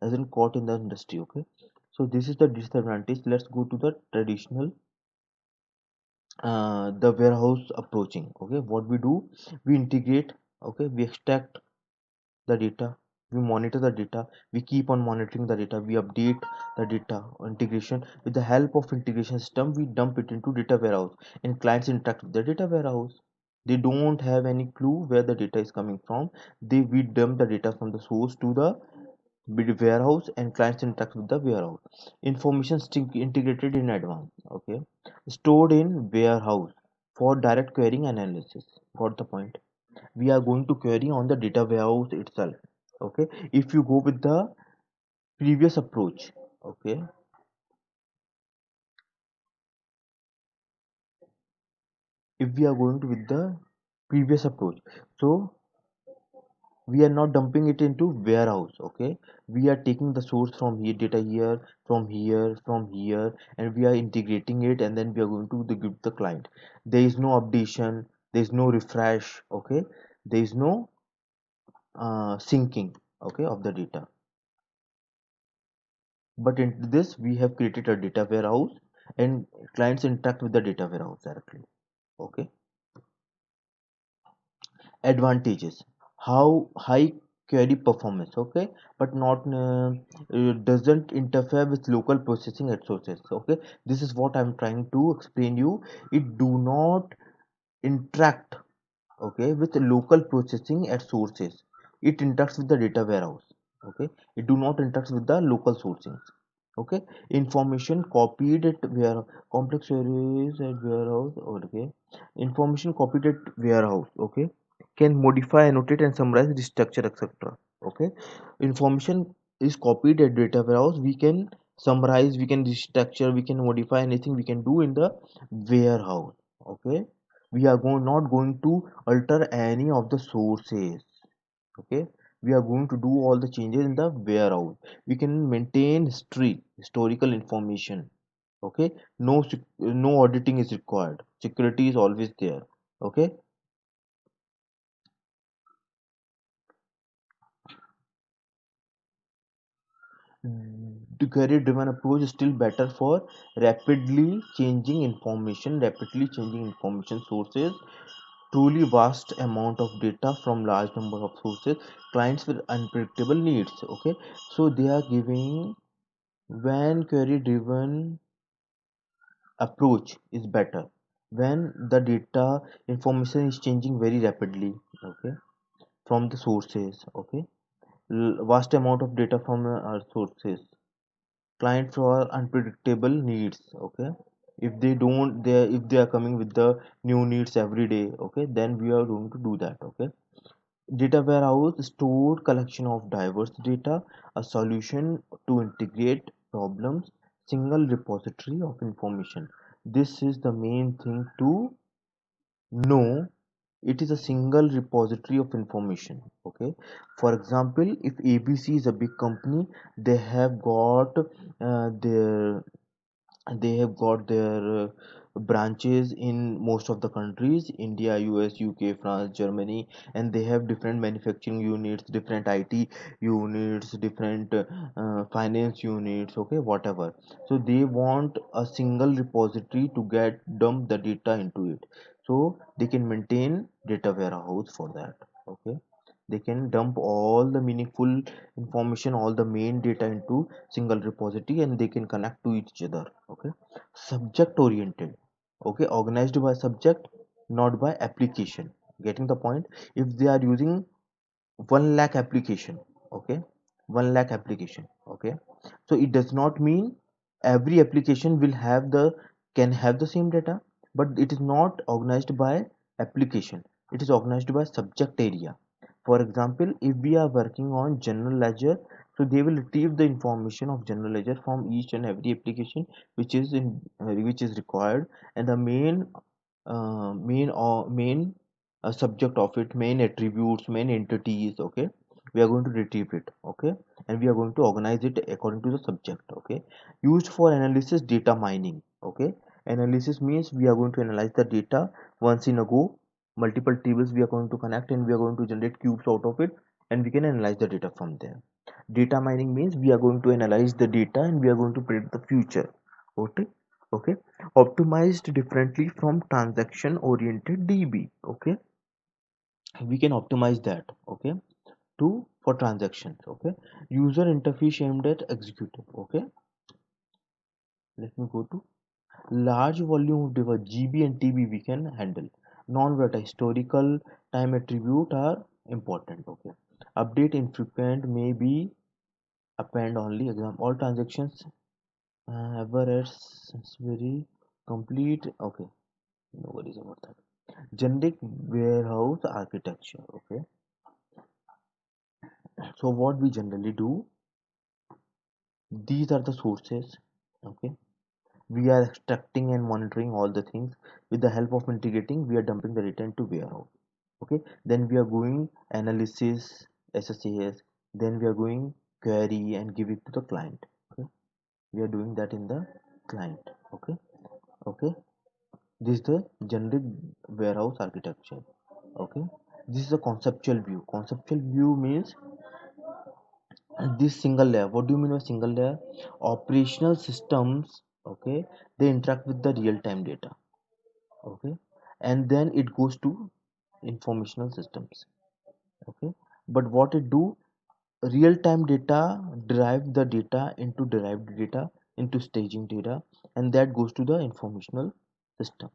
hasn't caught in the industry. Okay, so this is the disadvantage. Let's go to the traditional the warehouse approaching. Okay, what we do, we integrate. Okay, we extract the data, we monitor the data, we keep on monitoring the data, we update the data. Integration, with the help of integration system, we dump it into data warehouse, and clients interact with the data warehouse. They don't have any clue where the data is coming from. We dump the data from the source to the warehouse, and clients interact with the warehouse. Information integrated in advance. Okay, stored in warehouse for direct querying analysis. Got the point? We are going to query on the data warehouse itself. Okay, if you go with the previous approach. Okay, if we are going to with the previous approach. So we are not dumping it into warehouse. Okay, we are taking the source from here, data here, from here, from here, and we are integrating it, and then we are going to give the client. There is no updation, there is no refresh. Okay, there is no syncing, okay, of the data. But in this we have created a data warehouse, and clients interact with the data warehouse directly. Okay, advantages: how high query performance, okay, but not doesn't interfere with local processing at sources. Okay, this is what I'm trying to explain you. It do not interact, okay, with local processing at sources. It interacts with the data warehouse. Okay, it do not interact with the local sourcing. Okay, information copied at where complex queries at warehouse. Okay, information copied at warehouse, okay, can modify, annotate, and summarize the structure, etc. Okay, information is copied at data warehouse, we can summarize, we can restructure, we can modify, anything we can do in the warehouse. Okay, we are not going to alter any of the sources. Okay, we are going to do all the changes in the warehouse. We can maintain historical information. Okay, no auditing is required, security is always there. Okay, the career driven approach is still better for rapidly changing information sources, truly vast amount of data from large number of sources, clients with unpredictable needs. Okay, so they are giving, when query driven approach is better, when the data information is changing very rapidly, okay, from the sources. Okay, vast amount of data from our sources, client for unpredictable needs. Okay, if they don't they if they are coming with the new needs every day, okay, then we are going to do that. Okay, data warehouse, stored collection of diverse data, a solution to integrate problems, single repository of information. This is the main thing to know. It is a single repository of information. Okay, for example, if ABC is a big company, they have got their branches in most of the countries: India, US, UK, France, Germany. And they have different manufacturing units, different IT units, different finance units, okay, whatever. So they want a single repository to get dump the data into it, so they can maintain data warehouse for that. Okay, they can dump all the meaningful information, all the main data into single repository, and they can connect to each other. Okay, subject oriented, okay, organized by subject, not by application. Getting the point? If they are using 1 lakh application, okay, 1 lakh application, okay, so it does not mean every application will have the can have the same data, but it is not organized by application, it is organized by subject area. For example, if we are working on general ledger, so they will retrieve the information of general ledger from each and every application which is required, and the main subject of it, main attributes, main entities. Okay, we are going to retrieve it. Okay, and we are going to organize it according to the subject. Okay, used for analysis, data mining. Okay, analysis means we are going to analyze the data once in a go, multiple tables we are going to connect, and we are going to generate cubes out of it, and we can analyze the data from there. Data mining means we are going to analyze the data, and we are going to predict the future. Okay, okay, optimized differently from transaction oriented DB. Okay, we can optimize that. Okay, to for transactions. Okay, user interface aimed at executive. Okay, let me go to large volume of device, GB and TB we can handle. Non-data historical time attribute are important. Okay, update infrequent may be append only. Example, all transactions ever as very complete. Okay, no worries about that. Generic warehouse architecture. Okay, so what we generally do, these are the sources. Okay, we are extracting and monitoring all the things. With the help of integrating, we are dumping the data into warehouse. Okay, then we are going analysis, SSAS, then we are going query and give it to the client. Okay, we are doing that in the client. Okay, okay, this is the generic warehouse architecture. Okay, this is a conceptual view. Conceptual view means this single layer. What do you mean by single layer? Operational systems, okay, they interact with the real-time data. Okay, and then it goes to informational systems. Okay, but what it do, real-time data derive the data into derived data into staging data, and that goes to the informational system.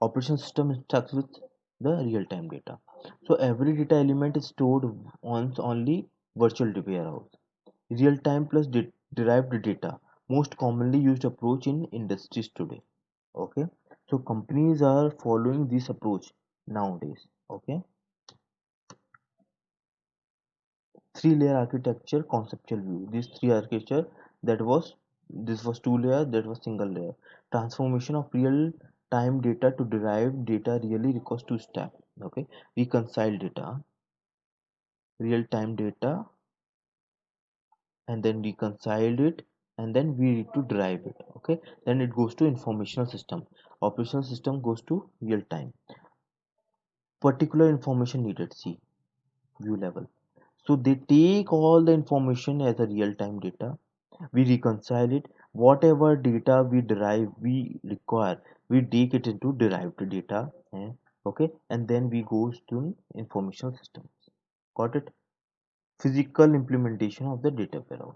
Operation system interacts with the real-time data. So every data element is stored on only virtual warehouse. Real-time plus derived data, most commonly used approach in industries today. Okay, so companies are following this approach nowadays. Okay, three layer architecture conceptual view. These three architecture, that was, this was two layer, that was single layer. Transformation of real time data to derived data really requires two steps. Okay, reconcile data, real time data, and then reconcile it, and then we need to derive it. Okay, then it goes to informational system. Operational system goes to real time. Particular information needed, see, view level. So they take all the information as a real time data, we reconcile it, whatever data we derive we require, we take it into derived data. Okay, and then we goes to informational systems. Got it? Physical implementation of the data warehouse.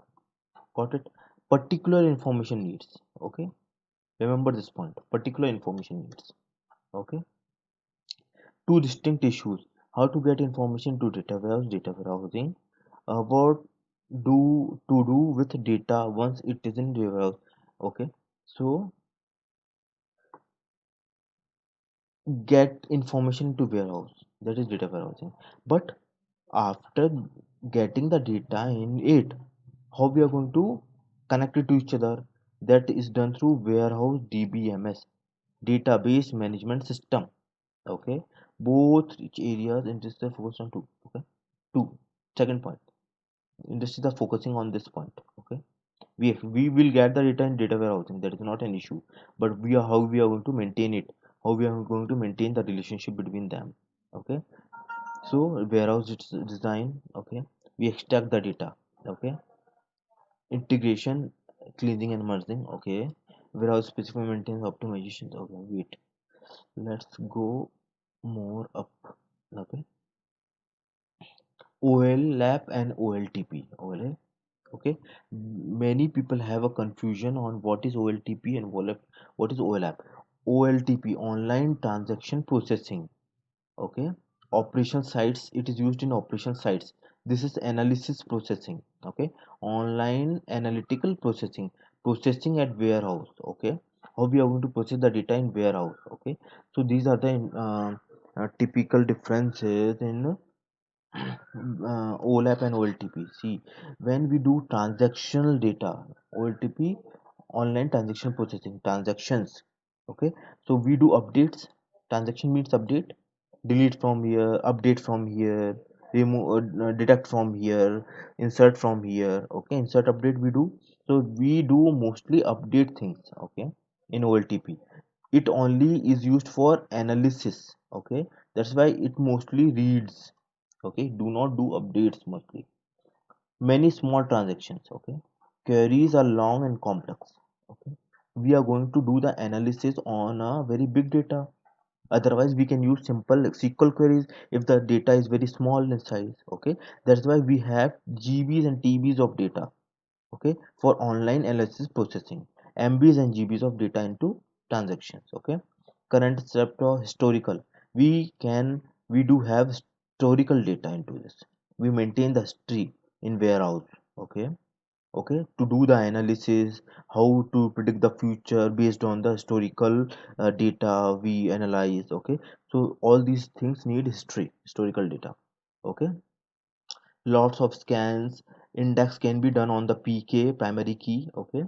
Got it? Particular information needs. Okay, remember this point, particular information needs. Okay, two distinct issues: how to get information to data warehouse, data warehousing, what do to do with data once it is in warehouse. Okay, so get information to warehouse, that is data warehousing. But after getting the data in it, how we are going to connect it to each other, that is done through warehouse DBMS, database management system. Okay, both each areas industry are focused on two. Okay, two, second point, industries are focusing on this point. Okay, we will get the data in data warehousing, that is not an issue, but we are how we are going to maintain it, how we are going to maintain the relationship between them. Okay, so warehouse design. Okay, we extract the data. Okay, integration, cleansing and merging. Okay, warehouse specific maintenance optimizations. Okay, wait, let's go more up. Okay, OLAP and OLTP. OLAP. Okay, many people have a confusion on what is OLTP and what is OLAP. OLTP, online transaction processing. Okay, operation sites, it is used in operation sites. This is analysis processing. Okay, online analytical processing, processing at warehouse. Okay, how we are going to process the data in warehouse. Okay, so these are the typical differences in OLAP and OLTP. See, when we do transactional data, OLTP, online transaction processing, transactions. Okay, so we do updates. Transaction means update, delete from here, update from here, remove, deduct from here, insert from here. Okay, insert, update we do. So we do mostly update things. Okay, in OLTP, it only is used for analysis. Okay, that's why it mostly reads. Okay, do not do updates mostly. Many small transactions. Okay, queries are long and complex. Okay, we are going to do the analysis on a very big data. Otherwise we can use simple SQL queries if the data is very small in size. Okay, that's why we have GBs and TBs of data. Okay, for online analysis processing, MBs and GBs of data into transactions. Okay, current step or historical, we can, we do have historical data into this. We maintain the history in warehouse. Okay, okay, to do the analysis, how to predict the future based on the historical data we analyze. Okay, so all these things need historical data. Okay, lots of scans, index can be done on the PK, primary key. Okay,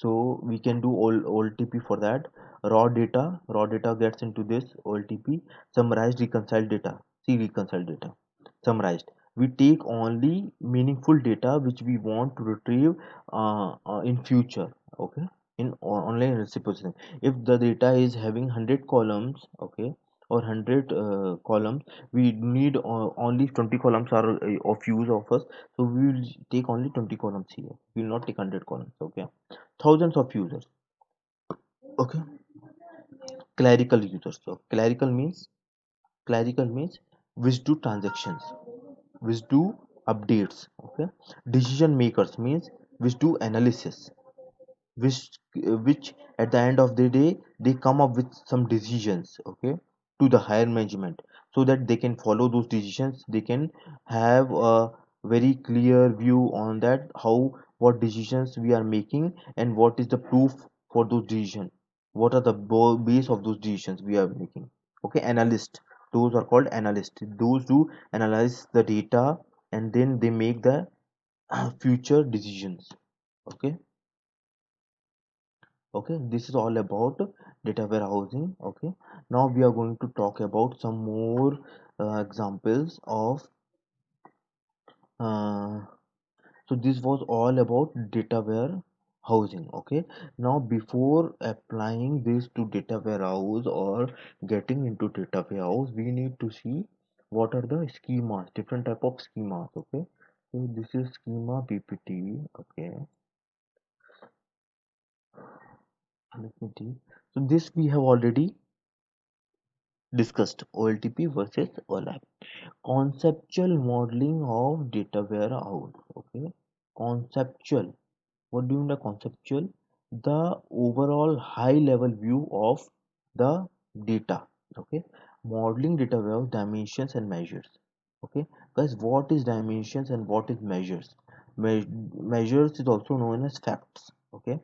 So we can do all OLTP for that. Raw data gets into this OLTP. Summarized reconciled data. See, reconciled data. Summarized. We take only meaningful data which we want to retrieve in future. Okay, in online recipe processing. If the data is having 100 columns, okay, or 100 columns, we need only 20 columns are of use of us, so we will take only 20 columns here. We will not take 100 columns. Okay, thousands of users. Okay, clerical users. So clerical means which do transactions, which do updates. Okay, decision makers means which do analysis, which which at the end of the day they come up with some decisions, okay, to the higher management, so that they can follow those decisions. They can have a very clear view on that, how what decisions we are making and what is the proof for those decisions, what are the base of those decisions we are making. Okay, analyst, those are called analysts. Those who analyze the data and then they make the future decisions. Okay, okay, this is all about data warehousing. Okay, now we are going to talk about some more examples of uh, so this was all about data warehousing. Okay, now before applying this to data warehouse or getting into data warehouse, we need to see what are the schemas, different type of schemas. Okay, so this is schema ppt. Okay, let me see. So this we have already discussed, OLTP versus OLAP. Conceptual modeling of data warehouse. Okay, conceptual. What do you mean by conceptual? The overall high level view of the data. Okay, modeling data warehouse dimensions and measures. Okay, guys, what is dimensions and what is measures? Measures is also known as facts. Okay,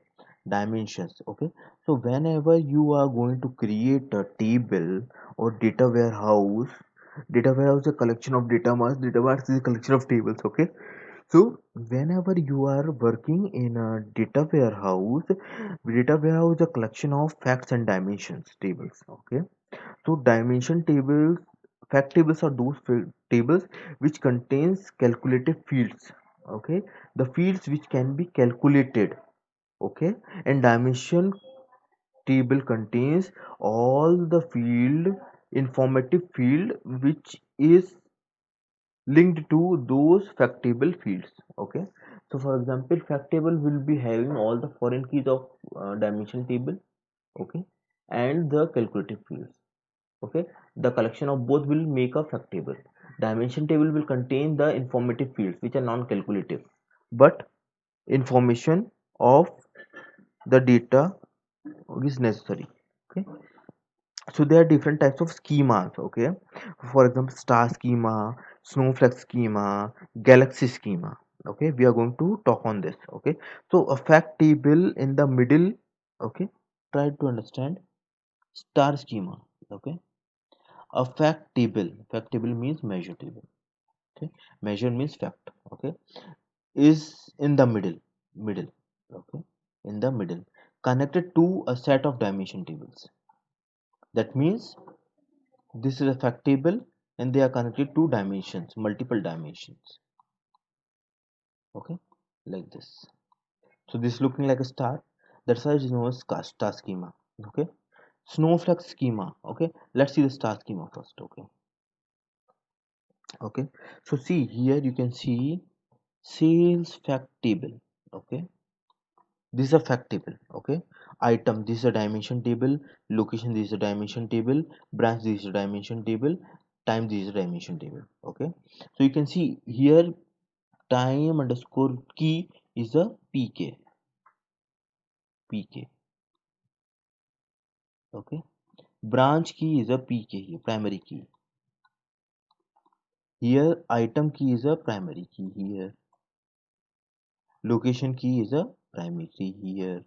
dimensions. Okay, so whenever you are going to create a table or data warehouse is a collection of data mart is a collection of tables. Okay, so whenever you are working in a data warehouse is a collection of facts and dimensions tables. Okay, so dimension tables, fact tables are those tables which contains calculated fields. Okay, the fields which can be calculated. Okay, and dimension table contains all the field, informative field which is linked to those fact table fields. Okay, so for example, fact table will be having all the foreign keys of dimension table. Okay, and the calculative fields. Okay, the collection of both will make a fact table. Dimension table will contain the informative fields which are non-calculative, but information of the data is necessary. Okay, so there are different types of schemas. Okay, for example, star schema, snowflake schema, galaxy schema. Okay, we are going to talk on this. Okay, so a fact table in the middle. Okay, try to understand star schema. Okay, a fact table means measure table. Okay, measure means fact. Okay, is in the middle. Okay, in the middle, connected to a set of dimension tables. That means this is a fact table and they are connected to dimensions, multiple dimensions. Okay, like this. So this looking like a star. That's why it is known as star schema. Okay, snowflake schema. Okay, let's see the star schema first. Okay, okay. So see here you can see sales fact table. Okay, this is a fact table. Okay, item, this is a dimension table. Location, this is a dimension table. Branch, this is a dimension table. Time, this is a dimension table. Okay, so you can see here time underscore key is a pk. Okay, branch key is a pk here, primary key. Here item key is a primary key here. Location key is a primary key here.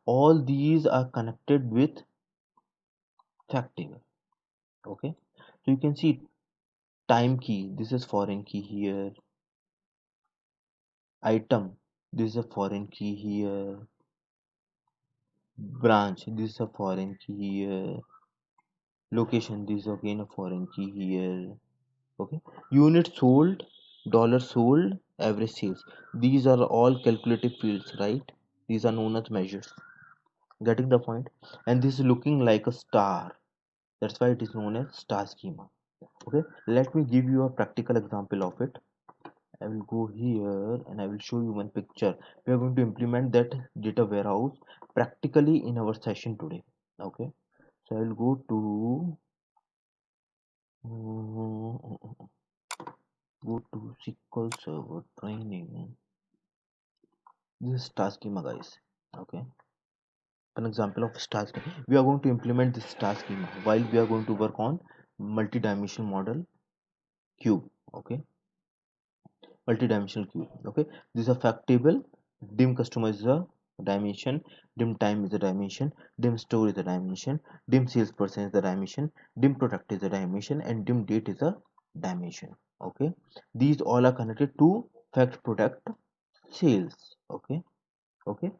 All these are connected with fact table. Okay, so you can see time key, this is foreign key here. Item, this is a foreign key here. Branch, this is a foreign key here. Location, this is again a foreign key here. Okay. Unit sold, dollar sold, average sales. These are all calculative fields, right? These are known as measures. Getting the point? And this is looking like a star. That's why it is known as star schema. Okay. Let me give you a practical example of it. I will go here and I will show you one picture. We are going to implement that data warehouse practically in our session today. Okay. So I will go to SQL Server training. This is star schema, guys. Okay, an example of star schema. We are going to implement this star schema while we are going to work on multi-dimensional model cube. Okay, multi-dimensional cube. Okay, this is a fact table. Dim customer is a dimension. Dim time is a dimension. Dim store is a dimension. Dim salesperson is the dimension. Dim product is a dimension, and dim date is a dimension. Okay, these all are connected to fact product sales. Okay, okay.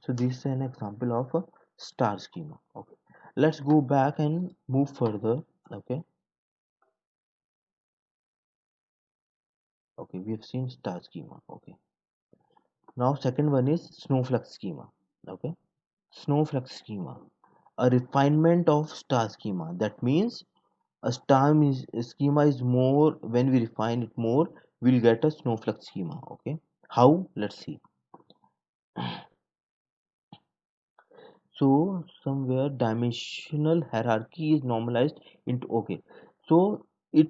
So this is an example of a star schema. Okay, let's go back and move further. Okay, okay, we have seen star schema. Okay, now second one is snowflake schema. Okay, snowflake schema, a refinement of star schema. That means a schema is more, when we refine it more, we'll get a snowflake schema. Okay, how? Let's see. So somewhere dimensional hierarchy is normalized into, okay, so it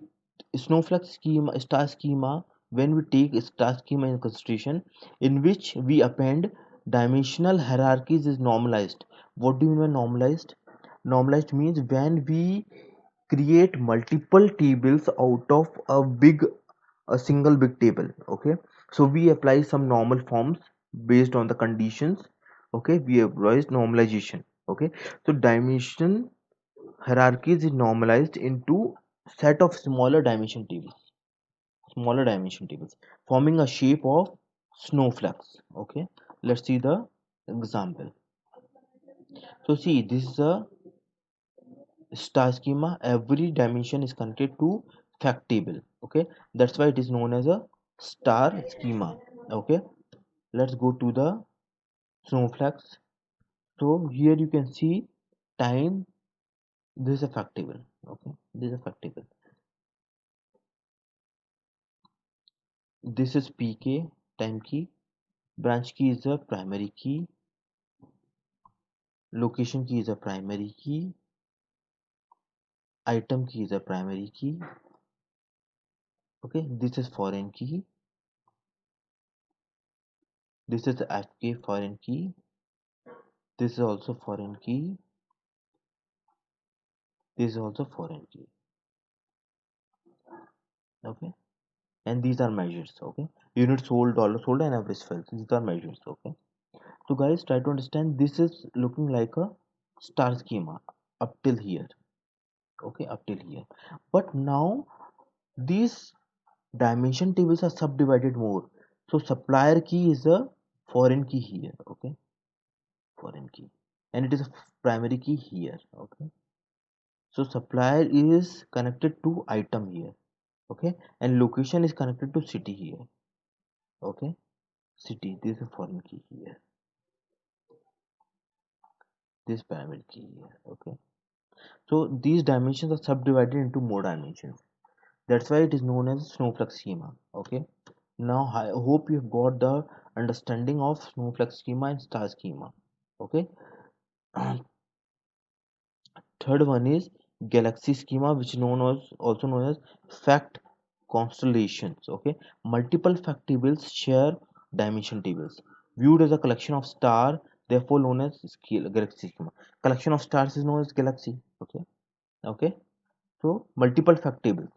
snowflake schema, star schema, when we take a star schema in consideration, in which we append dimensional hierarchies, is normalized. What do you mean by normalized? Normalized means when we create multiple tables out of a single big table. Okay, so we apply some normal forms based on the conditions. Okay, we apply normalization. Okay, so dimension hierarchies is normalized into set of smaller dimension tables forming a shape of snowflakes. Okay, let's see the example. So see, this is a star schema. Every dimension is connected to fact table. Okay, that's why it is known as a star schema. Okay, let's go to the snowflakes. So here you can see time. This is a fact table. Okay, this is a fact table. This is pk, time key. Branch key is a primary key. Location key is a primary key. Item key is a primary key. Okay, this is foreign key. This is the fk foreign key. This is also foreign key. This is also foreign key. Okay, and these are measures. Okay, unit sold, dollar sold, and average sales. These are measures. Okay, so guys, try to understand. This is looking like a star schema up till here. Okay, up till here. But now these dimension tables are subdivided more. So supplier key is a foreign key here. Okay, foreign key, and it is a primary key here. Okay, so supplier is connected to item here. Okay, and location is connected to city here. Okay, city, this is a foreign key here, this primary key here. Okay, so these dimensions are subdivided into more dimensions. That's why it is known as snowflake schema. Okay, now I hope you have got the understanding of snowflake schema and star schema. Okay. Third one is galaxy schema, which known as also known as fact constellations. Okay, multiple fact tables share dimension tables. Viewed as a collection of star, therefore known as scale galaxy schema. Collection of stars is known as galaxy. Okay, okay. So multiple fact tables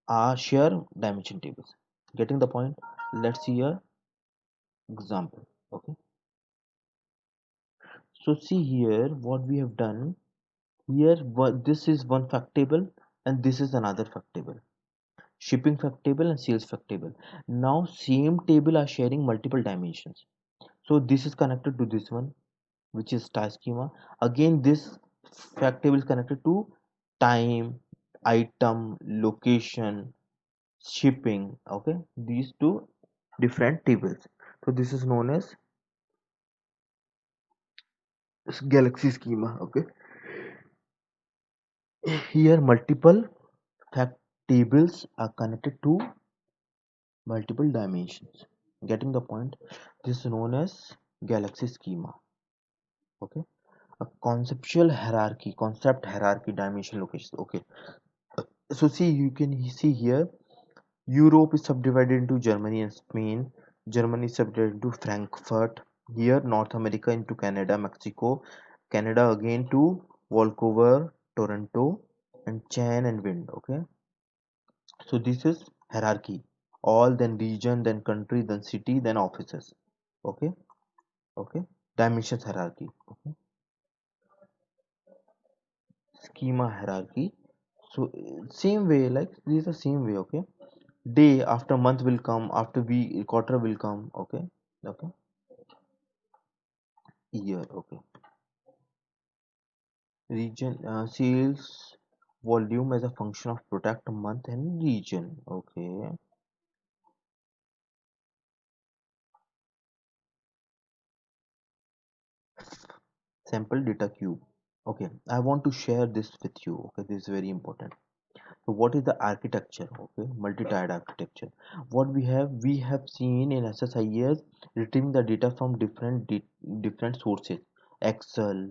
are share dimension tables. Getting the point? Let's see a example. Okay. So see here what we have done. Here this is one fact table and this is another fact table. Shipping fact table and sales fact table. Now same table are sharing multiple dimensions. So this is connected to this one. which is star schema. Again, this fact table is connected to time, item, location, shipping. Okay, these two different tables. So this is known as galaxy schema. Okay, here multiple fact tables are connected to multiple dimensions. Getting the point? This is known as galaxy schema. Okay, a conceptual hierarchy, concept hierarchy, dimension, locations. Okay, so see, you can see here Europe is subdivided into Germany and Spain. Germany is subdivided into Frankfurt. Here North America into Canada, Mexico. Canada again to Vancouver, Toronto, and Chan and Wind. Okay, so this is hierarchy. All, then region, then country, then city, then offices. Okay, okay. Dimensions hierarchy. Okay, schema hierarchy. So same way, like this is the same way. Okay, day after month will come, after week quarter will come. Okay, okay, year. Okay, region, sales volume as a function of product, month, and region. Okay, sample data cube. Okay, I want to share this with you. Okay, this is very important. So what is the architecture? Okay, multi-tiered architecture. What we have seen in SSIS, retrieving the data from different sources: Excel,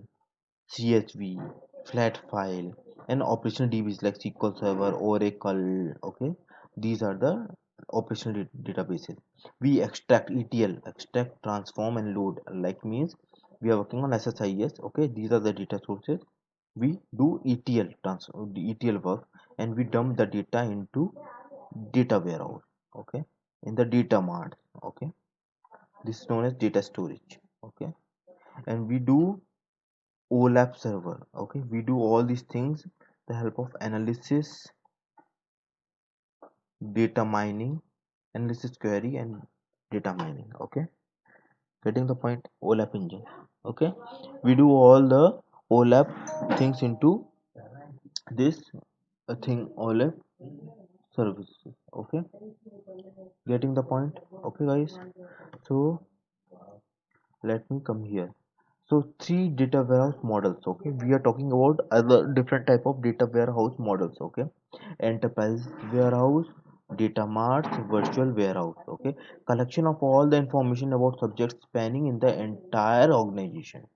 CSV, flat file, and operational DBs like SQL Server, Oracle. Okay, these are the operational databases. We extract ETL, extract, transform, and load. Like means we are working on SSIS. Okay, these are the data sources. We do ETL the ETL work, and we dump the data into data warehouse. Okay, in the data mart. Okay, this is known as data storage. Okay, and we do OLAP server. Okay, we do all these things the help of analysis, data mining, analysis query, and data mining. Okay, getting the point? OLAP engine. Okay, we do all the OLAP things into this thing, OLAP services. Okay, getting the point? Okay, guys. So let me come here. So three data warehouse models. Okay, we are talking about other different type of data warehouse models. Okay, enterprise warehouse, data marts, virtual warehouse. Okay, collection of all the information about subjects spanning in the entire organization.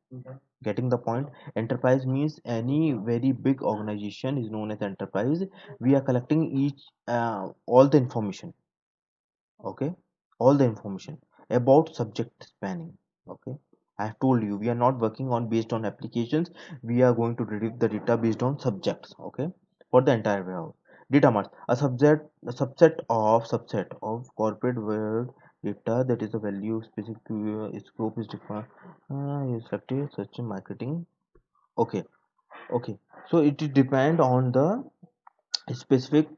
Getting the point? Enterprise means any very big organization is known as enterprise. We are collecting each all the information. Okay, all the information about subject spanning. Okay, I have told you we are not working on based on applications. We are going to retrieve the data based on subjects. Okay, for the entire warehouse. Data mart, a subset of corporate world data that is a value specific to its scope is defined is effective such marketing. Okay, okay, so it depend on the specific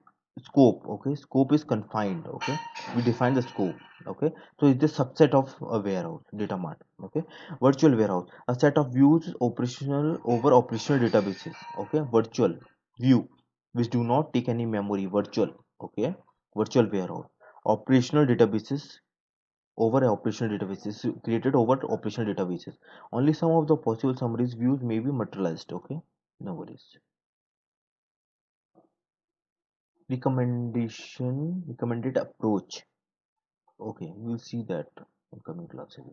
scope. Okay, scope is confined. Okay, we define the scope. Okay, so it's a subset of a warehouse data mart. Okay, virtual warehouse, a set of views operational over operational databases. Okay, virtual view which do not take any memory. Virtual. Okay, virtual warehouse, operational databases over operational databases, created over operational databases. Only some of the possible summaries views may be materialized. Okay, no worries. Recommended approach. Okay, we'll see that in coming classes.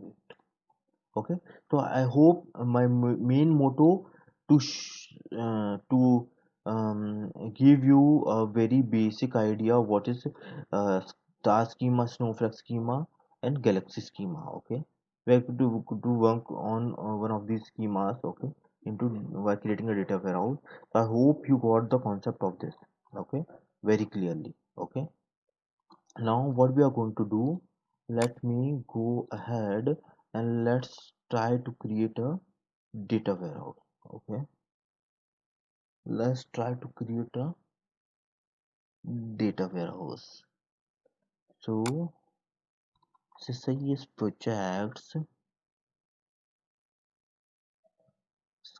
Okay, so I hope my main motto to give you a very basic idea what is star schema, snowflake schema, and galaxy schema. Okay, we have to work on one of these schemas. Okay, into by creating a data warehouse. So I hope you got the concept of this. Okay, very clearly. Okay, now what we are going to do, let me go ahead and let's try to create a data warehouse. Okay, let's try to create a data warehouse. So SSIS projects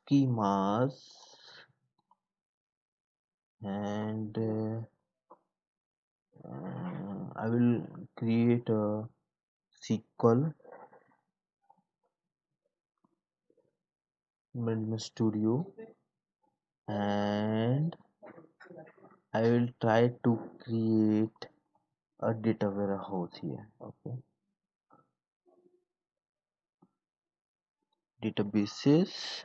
schemas, and I will create a SQL Management Studio, and I will try to create a data warehouse here. Okay, databases,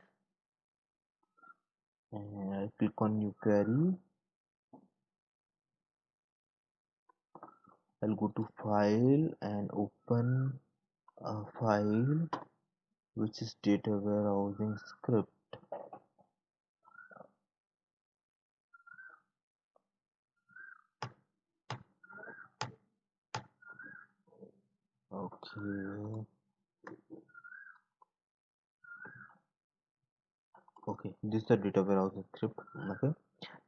and I click on new query. I'll go to file and open a file which is data warehousing script. Okay, okay, this is the data warehousing script. Okay,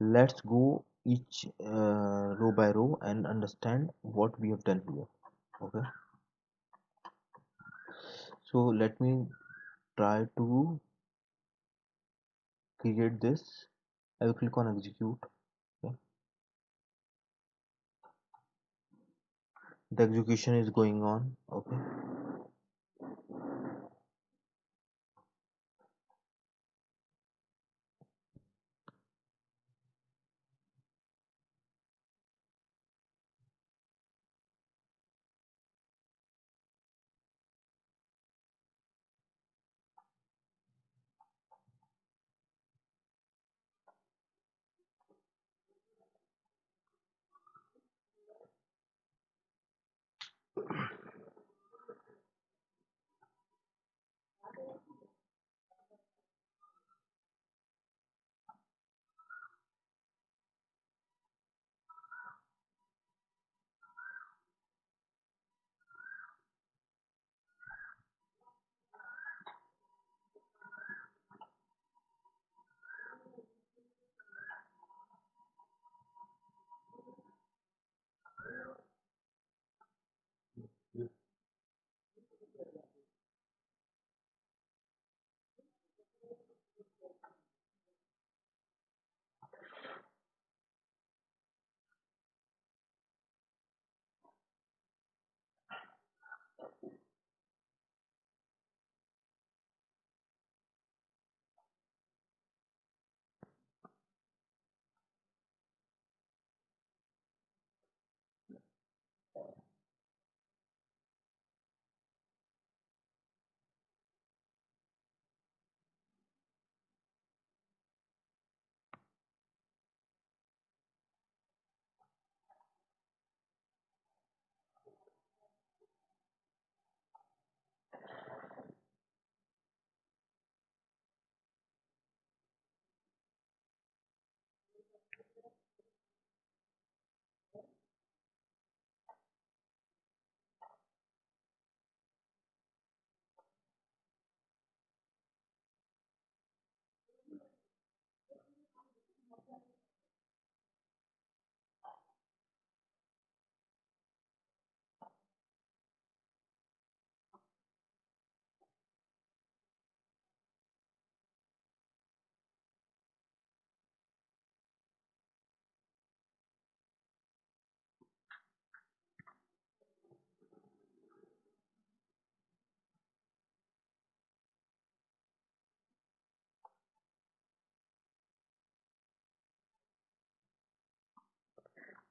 let's go each row by row and understand what we have done here. Okay, so let me try to create this. I will click on execute. Okay, the execution is going on. Okay,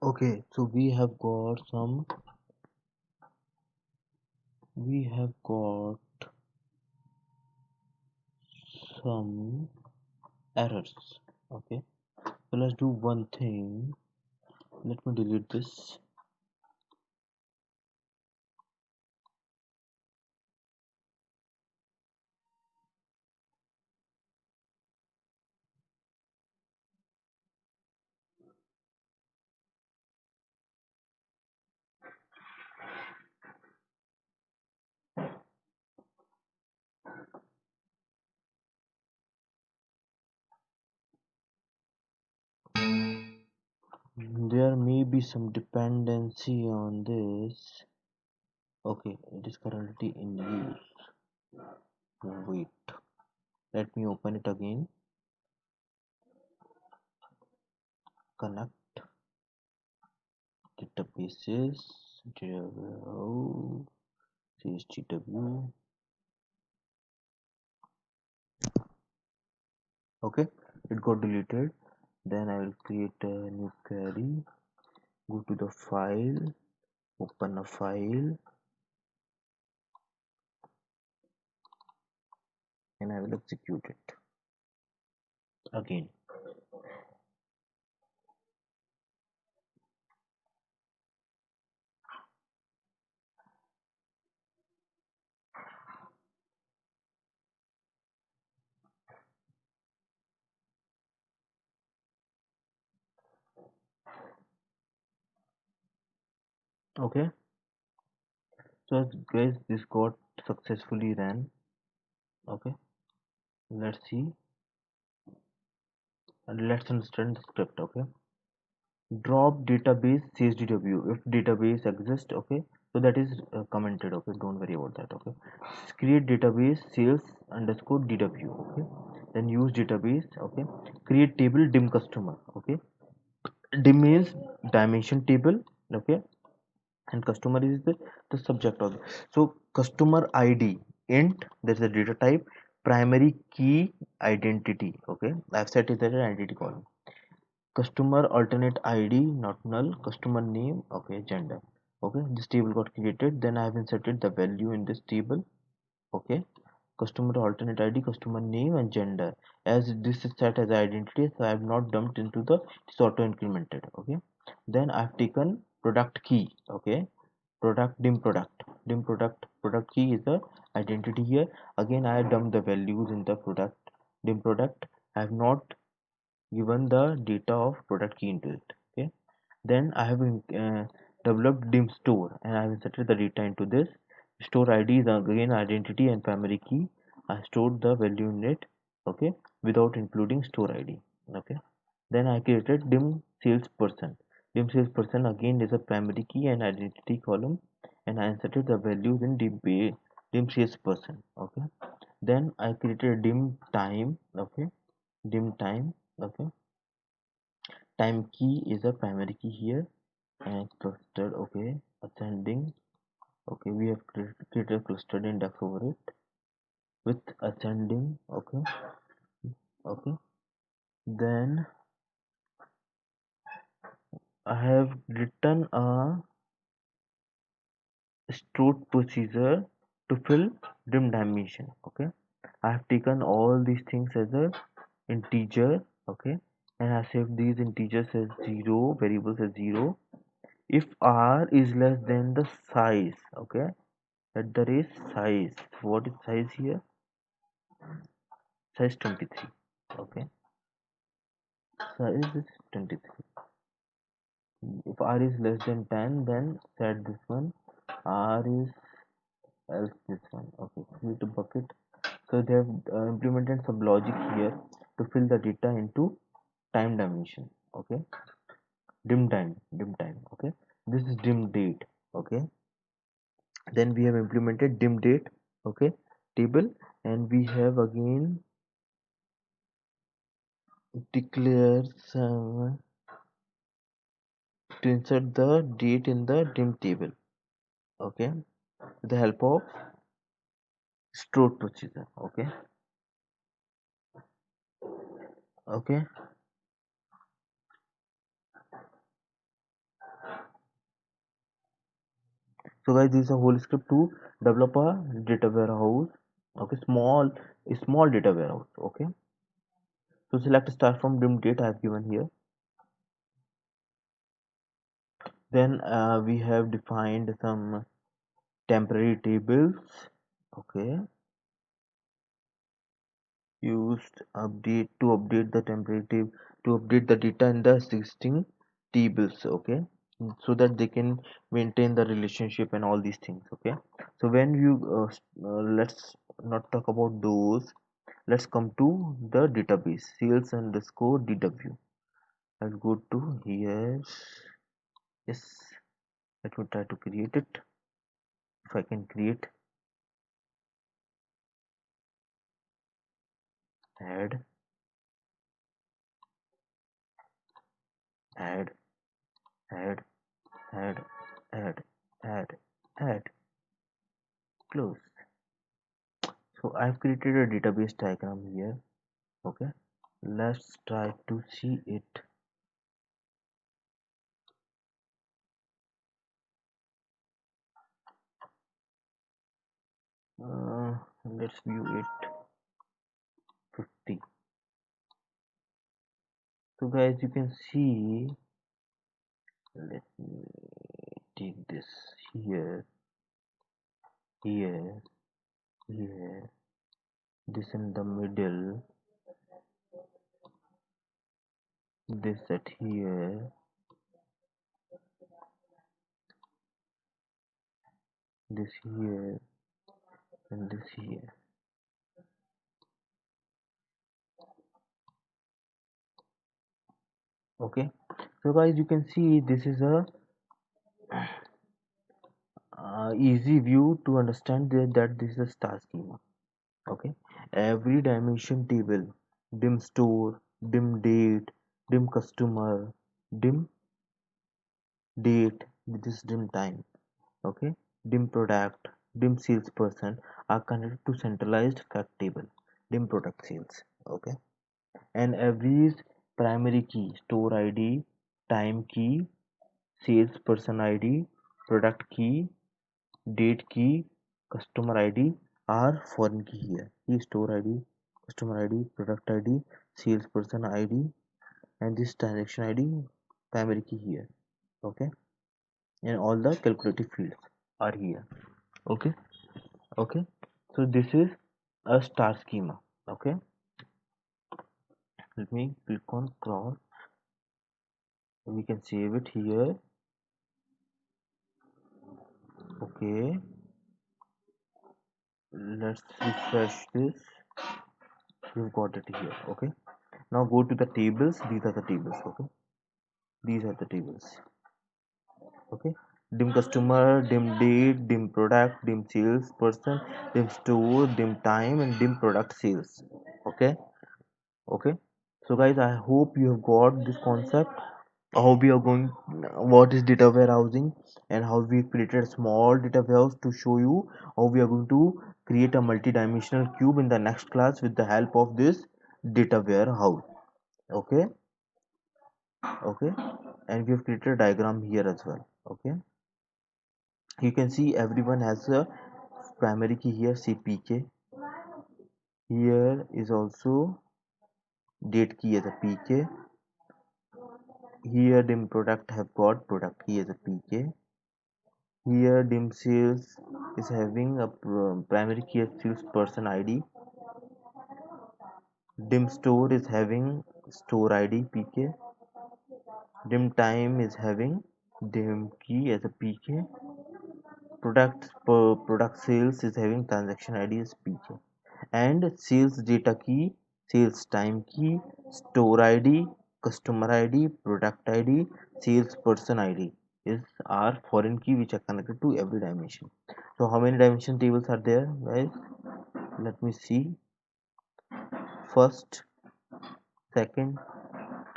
okay, so we have got some errors. Okay, so let's do one thing. Let me delete this. There may be some dependency on this. Okay, it is currently in use. Wait. Let me open it again. Connect databases, CSTW. Okay, it got deleted. Then I will create a new query. Go to the file, open a file, and I will execute it again. Okay, so guys, this got successfully ran. Okay, let's see and let's understand the script. Okay, drop database csdw if database exists. Okay, so that is commented. Okay, don't worry about that. Okay, create database sales underscore dw. Okay, then use database. Okay, create table dim customer. Okay, dim means dimension table. Okay, and customer is the subject of it. So customer id int, that's the data type. Primary key identity. Okay, I've set it as an identity column. Customer alternate id not null. Customer name. Okay, gender. Okay, this table got created. Then I have inserted the value in this table. Okay, customer alternate id, customer name, and gender. As this is set as identity, so I have not dumped into the, it's auto incremented. Okay, then I have taken product key. Okay, product product key is the identity here. Again I have dumped the values in the product. I have not given the data of product key into it. Okay, then I have developed dim store, and I have inserted the data into this. Store id is again identity and primary key. I stored the value in it. Okay, without including store id. Okay, then I created dim salesperson. Dim salesperson again is a primary key and identity column, and I inserted the values in dim salesperson. Okay, then I created dim time. Okay, dim time. Okay, time key is a primary key here, and clustered. Okay, ascending. Okay, we have created a clustered index over it with ascending. Okay, okay, then I have written a stored procedure to fill dim dimension. Okay, I have taken all these things as a integer. Okay, and I saved these integers as 0, variables as 0. If r is less than the size. Okay, that there is size. What is size here? Size 23. Okay, size is 23. If r is less than 10, then set this one. R is else this one. Okay, create a bucket. So they have implemented some logic here to fill the data into time dimension. Okay, dim time. Okay, this is dim date. Okay, then we have implemented dim date. Okay, table, and we have again declared some to insert the date in the dim table. Okay, with the help of stored procedure. Okay, okay. So guys, this is a whole script to develop a data warehouse. Okay, small data warehouse. Okay, so select start from dim date I have given here. Then we have defined some temporary tables. Okay, used update to update the temporary table, to update the data in the existing tables. Okay, so that they can maintain the relationship and all these things. Okay, so when you let's not talk about those. Let's come to the database sales underscore dw. Let's go to here. Yes, let me try to create it. If I can create. add, add, add, add, add, add, add, close. So I've created a database diagram here. Okay, let's try to see it. Let's view it 50. So guys, you can see, let me take this here, here, here, this in the middle, this at here, this here, and this here. Okay, so guys, you can see this is a easy view to understand that this is a star schema. Okay, every dimension table, dim store, dim date, dim customer, dim date, this dim time. Okay, dim product, dim salesperson are connected to centralized fact table, dim product sales. Okay, and every primary key, store id, time key, salesperson id, product key, date key, customer id are foreign key here. Key, store id, customer id, product id, salesperson id, and this transaction id, primary key here. Okay, and all the calculative fields are here. Okay, okay, so this is a star schema. Okay, let me click on cross. We can save it here. Okay, let's refresh this. We've got it here. Okay, now go to the tables. These are the tables. Okay, these are the tables. Okay, dim customer, dim date, dim product, dim sales person, dim store, dim time, and dim product sales. Okay, okay, so guys, I hope you have got this concept, how we are going, what is data warehousing, and how we created a small data warehouse to show you how we are going to create a multi-dimensional cube in the next class with the help of this data warehouse. Okay, okay, and we have created a diagram here as well. Okay, you can see everyone has a primary key here, cpk. Here is also date key as a pk. Here dim product have got product key as a pk. Here dim sales is having a primary key as salesperson id. Dim store is having store id pk. Dim time is having dim key as a pk. Product sales is having transaction id as pk. And sales data key, sales time key, store id, customer id, product id, salesperson id is our foreign key which are connected to every dimension. So how many dimension tables are there, guys? Let me see. First, second,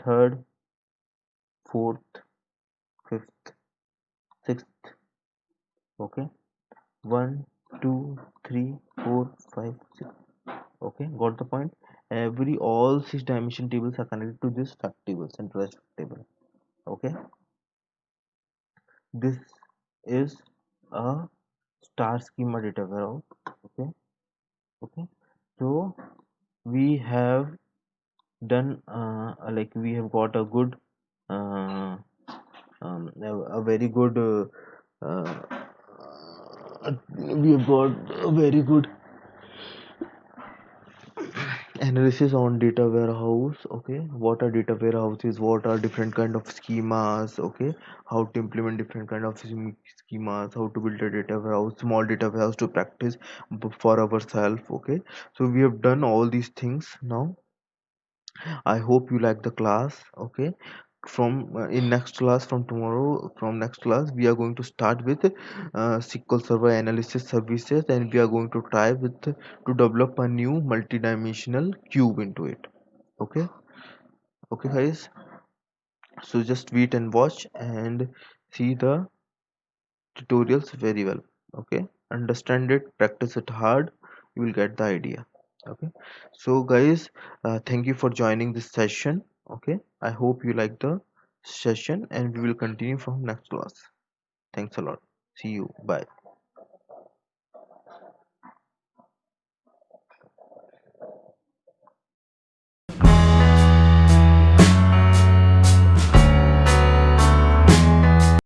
third, fourth, fifth, sixth. Okay, 1 2 3 4 5 6. Okay, got the point. Every all 6 dimension tables are connected to this fact table, centralized fact table. Okay, this is a star schema data warehouse. Okay, okay, so we have done like we have got a good uh, a very good we have got a very good analysis on data warehouse. Okay, what are data warehouses, what are different kind of schemas. Okay, how to implement different kind of schemas, how to build a data warehouse, small data warehouse to practice for ourselves. Okay, so we have done all these things. Now I hope you like the class. Okay, from in next class, from tomorrow, from next class we are going to start with SQL Server analysis services, and we are going to try with to develop a new multidimensional cube into it. Okay, okay guys, so just wait and watch and see the tutorials very well. Okay, understand it, practice it hard, you will get the idea. Okay, so guys, thank you for joining this session. Okay, I hope you like the session, and we will continue from next class. Thanks a lot. See you. Bye.